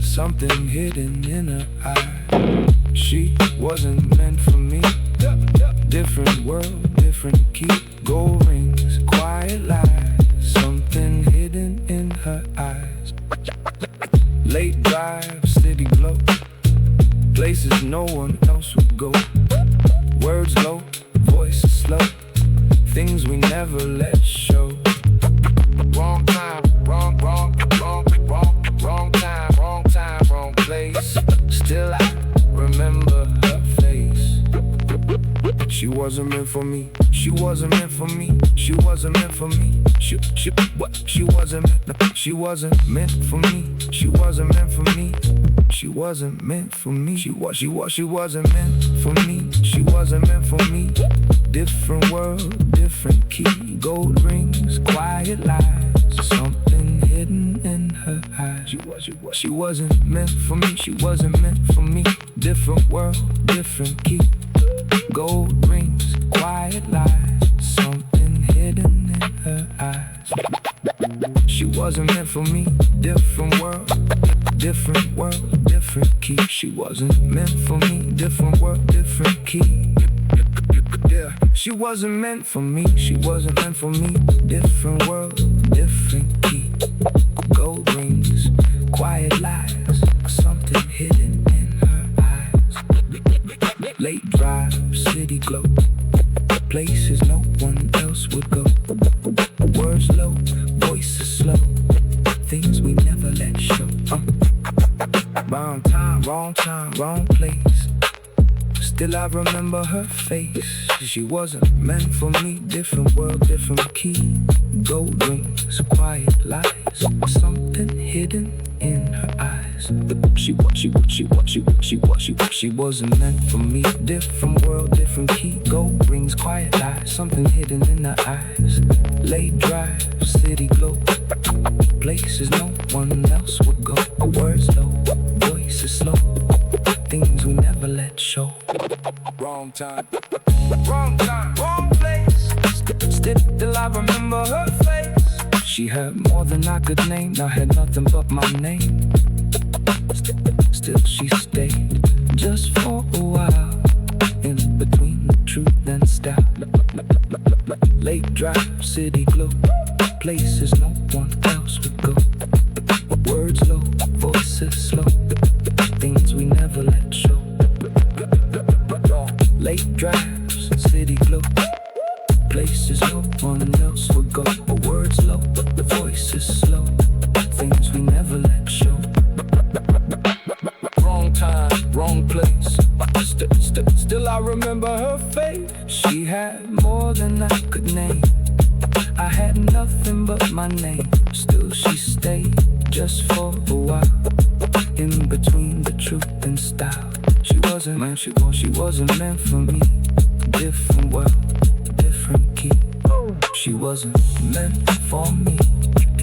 Something hidden in her eye. She wasn't meant for me. Different world, different key. Gold rings, quiet lies. Something hidden in her eyes. Late drive, city glow. Places no one else would go. Words low, voices slow. Things we never let show. Wrong time, wrong time, wrong place. Still I remember her face. She wasn't meant for me. She wasn't meant for me. She wasn't meant for me. She wasn't meant. She wasn't meant for me. She wasn't meant for me. She wasn't meant for me. She wasn't meant for me. She wasn't meant for me. Different world, different key. Gold rings, quiet lies. Something hidden in her eyes. She wasn't meant for me. She wasn't meant for me. Different world, different key. Gold rings, quiet lies. Something hidden in her eyes. She wasn't meant for me. Different world, different key. She wasn't meant for me. Different world, different key. Yeah, she wasn't meant for me. She wasn't meant for me. Different world, different key. Gold rings, quiet lies. Something hidden in her eyes. Late drive, city glow. Places no one else would go. Words low, voices slow. Things we never let show. Wrong time, wrong place. Still I remember her face. She wasn't meant for me. Different world, different key. Gold rings, quiet lies. Something hidden in her eyes. She wasn't meant for me. Different world, different key. Gold rings, quiet eyes, something hidden in her eyes. Late drive, city glow, places no one else would go. Words low, voices slow, things we never let show. Wrong time, wrong place. Still I remember her face. She had more than I could name. I had nothing but my name. Still she stayed just for a while, in between the truth and style. Late drive, city glow, places no one else would go. Words low, voices slow, things we never let show. Late drives, city glow, places no one else would go. Words low, voices slow, things we never let show. Wrong time, wrong place. Still I remember her face. She had more than I could name. I had nothing but my name. Still she stayed just for a while, in between the truth and style. She wasn't meant, she wasn't meant for me. Different world, different key. She wasn't meant for me.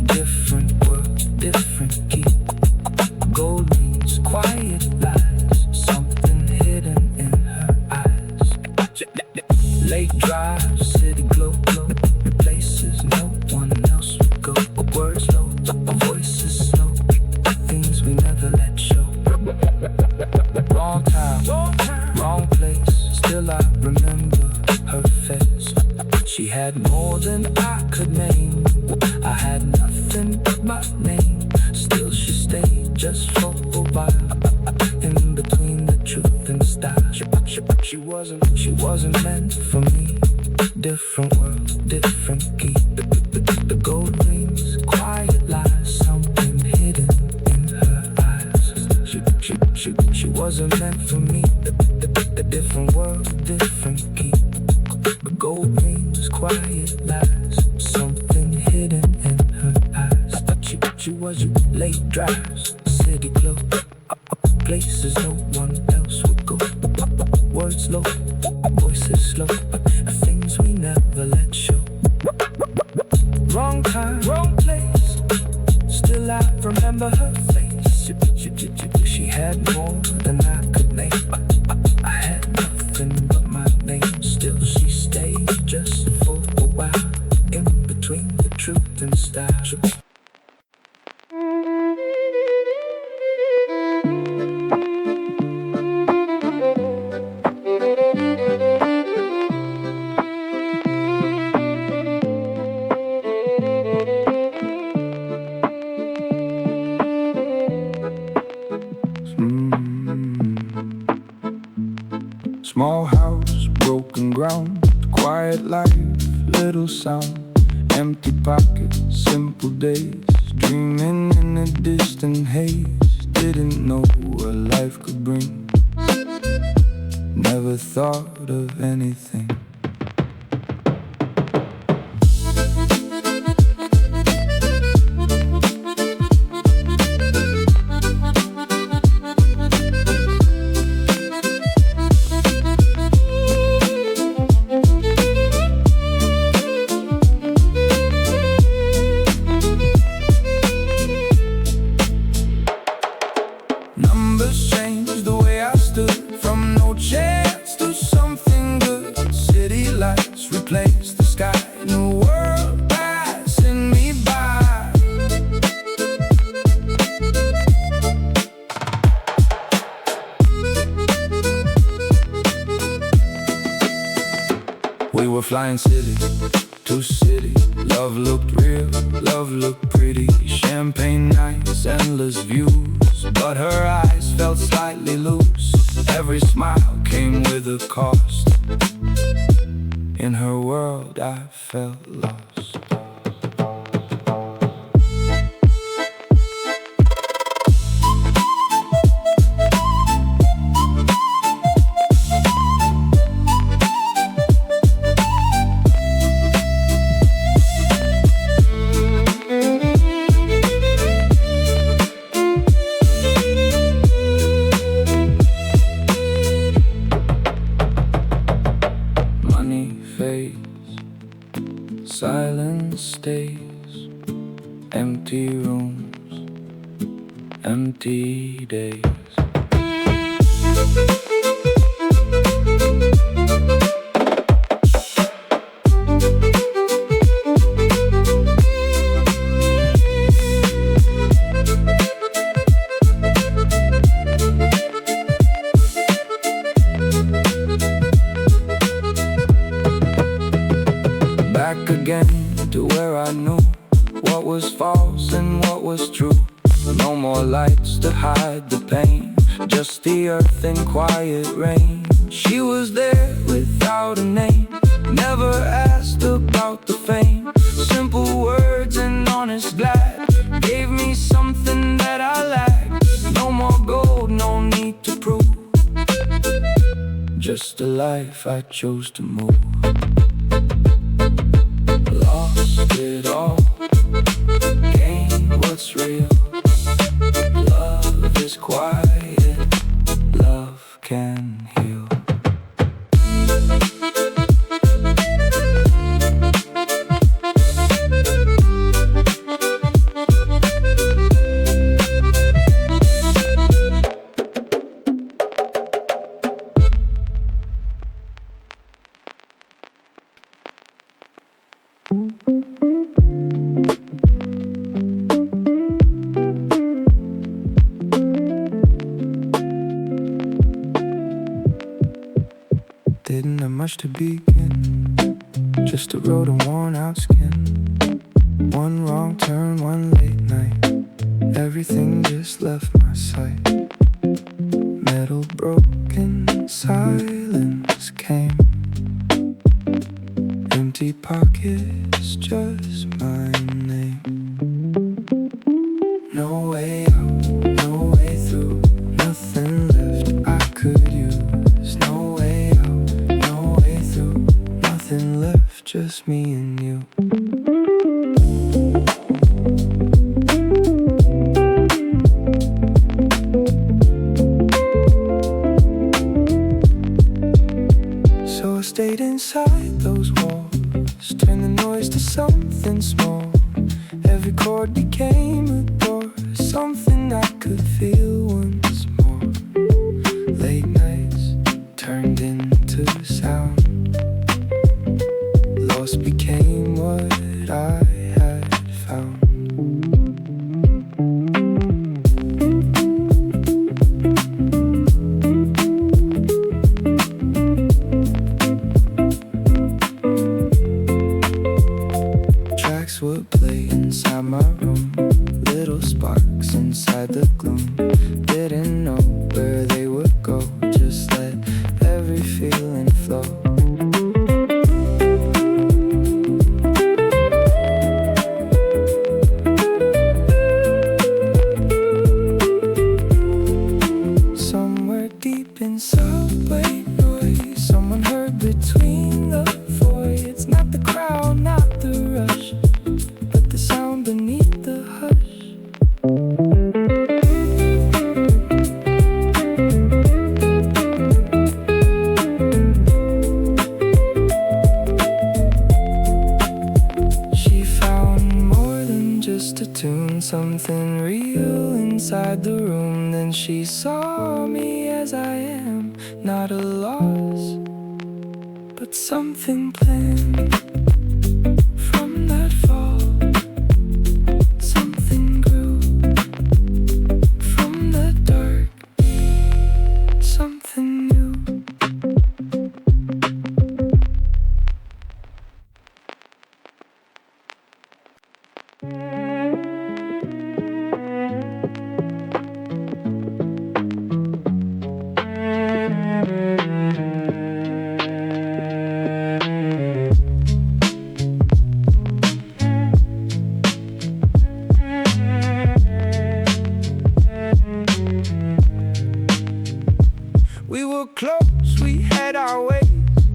Different world, different key. Gold rings, quiet lies, something hidden in her eyes. Late drive, city glow, places no one else would go. Words low, voices slow, things we never let show. Wrong time, wrong place. Still I remember her face. She had more than I could name. I had nothing but my name. Still she stayed just for a while, in between the truth and style. She wasn't meant for me. Different world, different key. The gold rings, quiet lies, something hidden in her eyes. She wasn't meant for me. The different world, different key. The gold rings, quiet lies, something hidden in her eyes. She was you. Late drives, city glow, places no one else would go. Words low, voices slow, things we never let show. Wrong time, wrong place. Still I remember her face. She had more than I could name. I had nothing but my name. Still she stayed just for a while, in between the truth and style. Small house, broken ground, quiet life, little sound, empty pockets, simple days, dreaming in a distant haze. Didn't know what life could bring, never thought of anything. Numbers changed the way I stood, from no chance to something good. City lights replaced the sky, new world passing me by. We were flying city to city. Love looked real, love looked pretty. Champagne nights, endless views, but her eyes felt slightly loose. Every smile came with a cost. In her world I felt lost. empty days. Back again to where I knew what was false and what was true. No more lights to hide the pain, just the earth and quiet rain. She was there without a name, never asked about the fame. Simple words and honest glad gave me something that I lacked. No more gold, no need to prove, just a life I chose to move. Lost it all, gain what's real. Love is quiet, love can heal. Didn't have much to begin, just a road and worn out skin. One wrong turn, one late night, everything just left my sight. Metal broken, silence came. Empty pockets, just my name. No way out, no way through, nothing left I could use. No way out, no way through, nothing left, just me and you. So I stayed inside those walls, turned the noise to something small. Every chord became a door, something I could feel once more. Late nights turned into sound, lost became what I had found. Tracks would play inside my room, little sparks inside the gloom. Didn't know where they would go, just let every feeling flow. Somewhere deep inside, white noise, someone heard between the voids. Not the crowd, not the rush, but the sound beneath the hush. She found more than just a tune, something real inside the room. Then she saw me as I am, not a loss, but something planned. From that fall, something grew. From the dark, something new. We were close, we had our ways.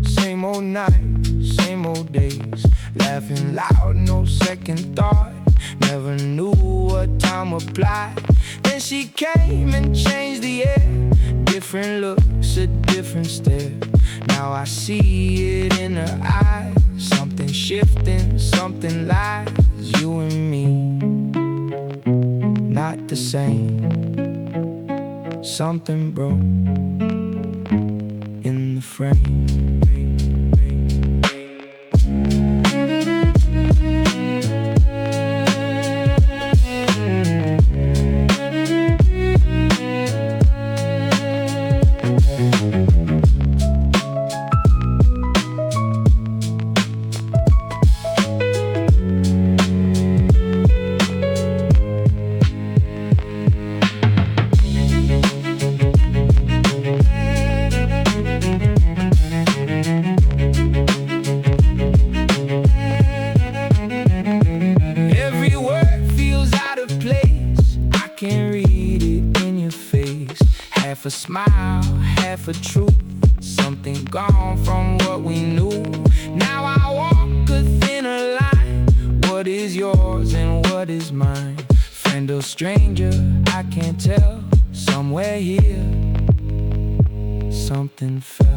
Same old nights, same old days. Laughing loud, no second thought. Never knew what time applied. Then she came and changed the air. Different looks, a different stare. Now I see it in her eyes. Something shifting, something lies. You and me. not the same. Something broke in the frame. Half a smile, half a truth, something gone from what we knew. Now I walk a thinner line. What is yours and what is mine? Friend or stranger, I can't tell. Somewhere here, something fell.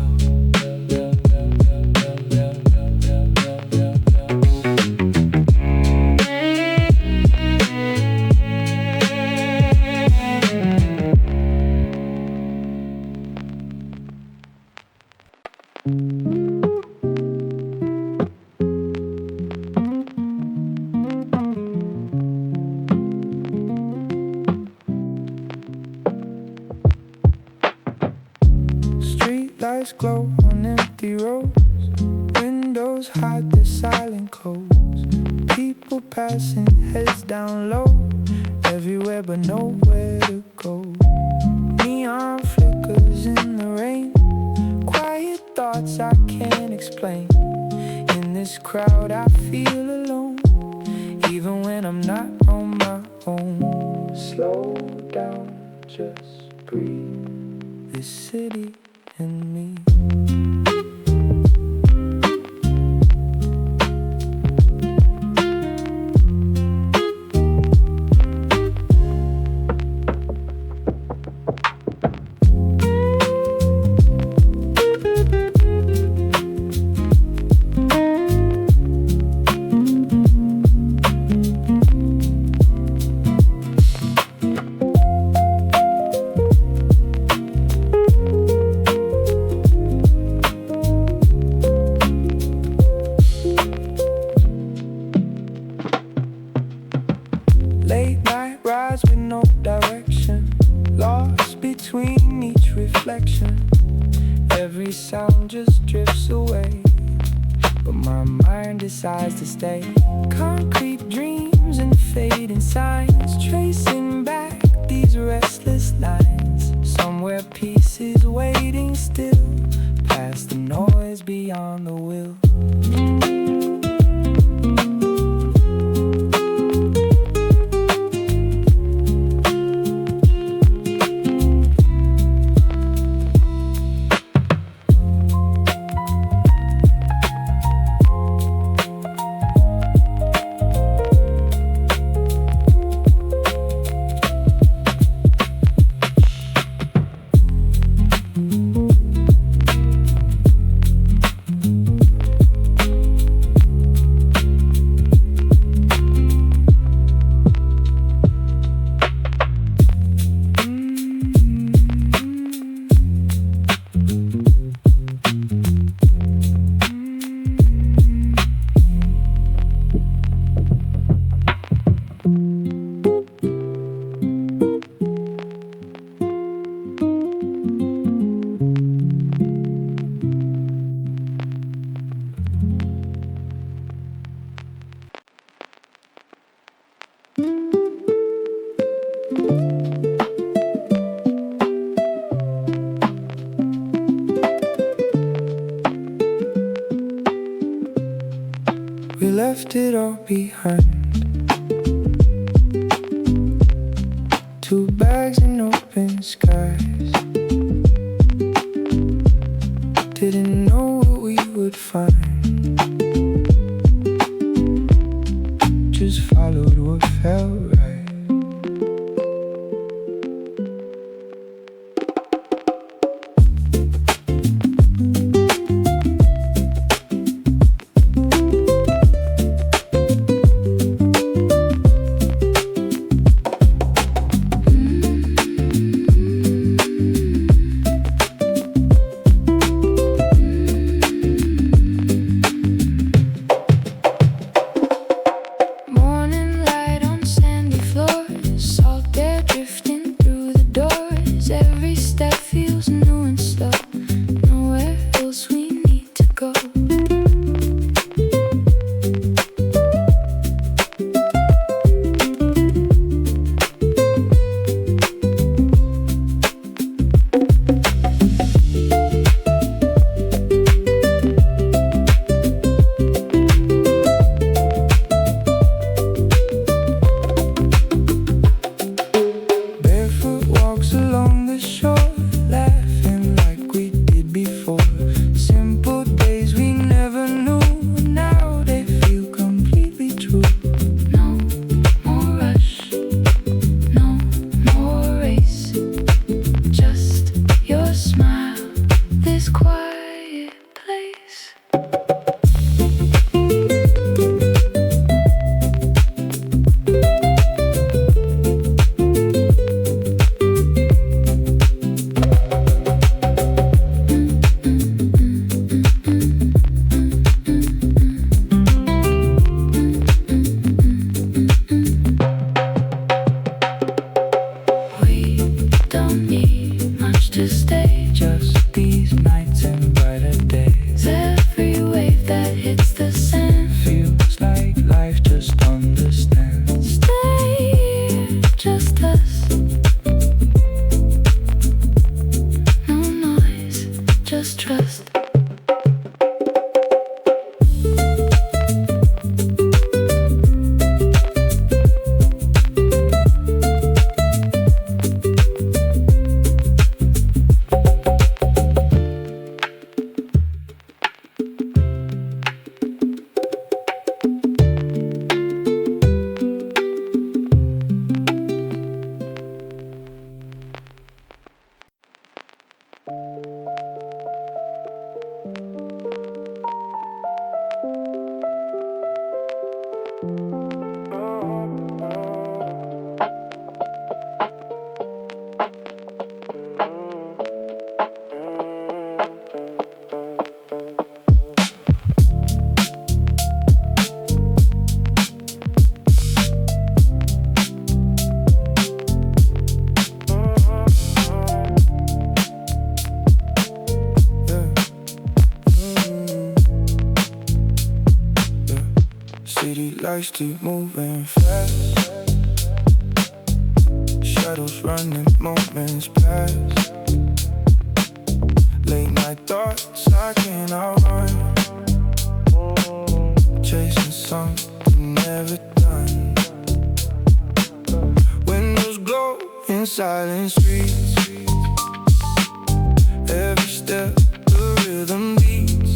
Streetlights glow on empty roads. Windows hide their silent codes. People passing, heads down low. Everywhere but nowhere to go. Neon flickers in the rain. Quiet thoughts I can't explain. In this crowd I feel alone, even when I'm not on my own. Slow down, just breathe. This city and me. Late night rides with no direction, lost between each reflection. Every sound just drifts away, but my mind decides to stay. Concrete dreams and fading signs, tracing back these restless lines. Somewhere peace is waiting still, past the noise, beyond the will. We left it all behind. 2 bags and open skies. Didn't know what we would find. Just followed what felt right. lights keep moving fast. Shadows running, moments pass. Late night thoughts I can't outrun. Chasing something never done. Windows glow in silent streets. Every step the rhythm beats.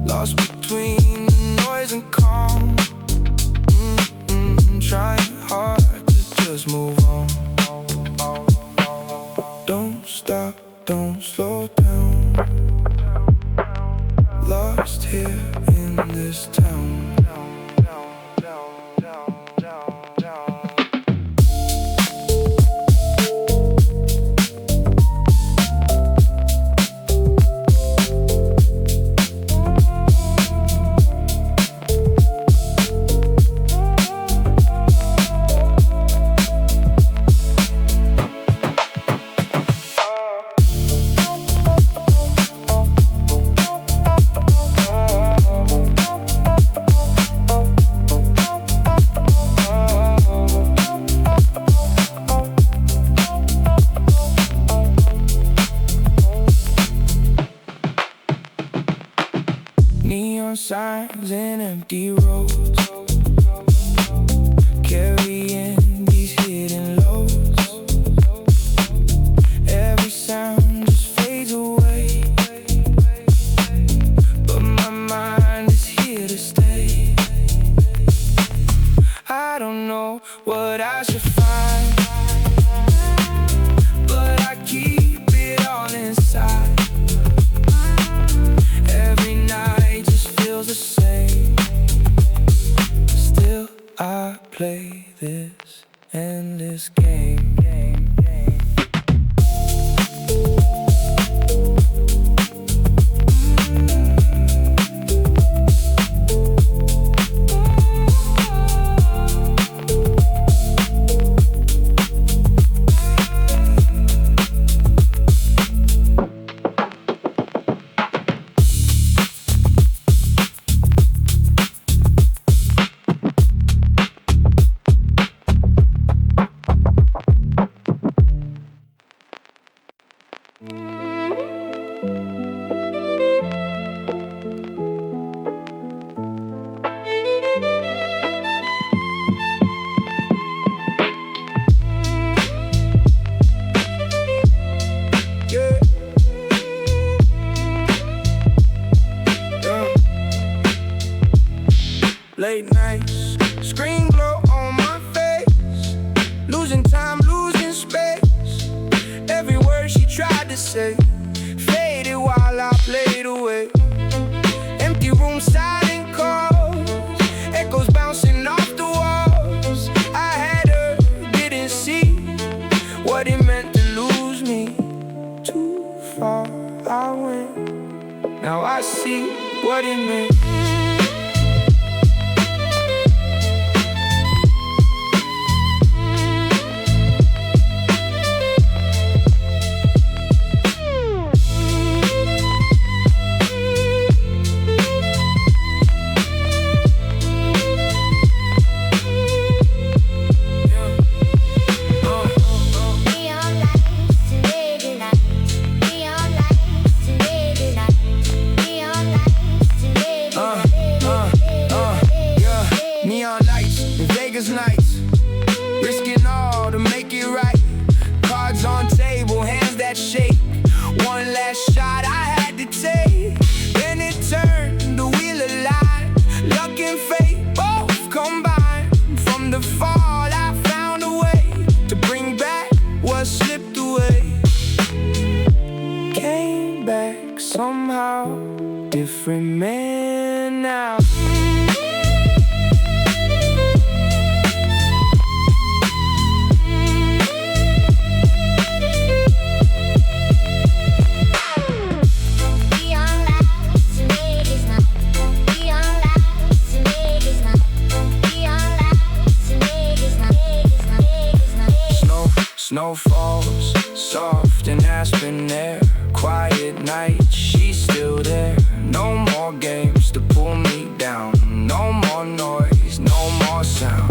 Lost between the noise and calm. Trying hard to just move on. Don't stop, don't slow down. Lost here in this town. Neon signs and empty roads, carrying these hidden loads. Every sound just fades away, but my mind is here to stay. I don't know what I should find, but I keep it all inside. Every night just feels the same. Still I play this endless game. Late nights, screen glow on my face. Losing time, losing space. Every word she tried to say faded while I played away. Empty room, silent calls, echoes bouncing off the walls. I had her, didn't see what it meant to lose me. Too far I went, now I see what it meant. Nights, risking all to make it right. Cards on table, hands that shake. One last shot I had to take. Then it turned, the wheel of life. Luck and fate both combined. From the fall I found a way to bring back what slipped away. Came back somehow, different man now. Snow falls, soft in aspen air. Quiet night, she's still there. No more games to pull me down. No No more noise, no more sound.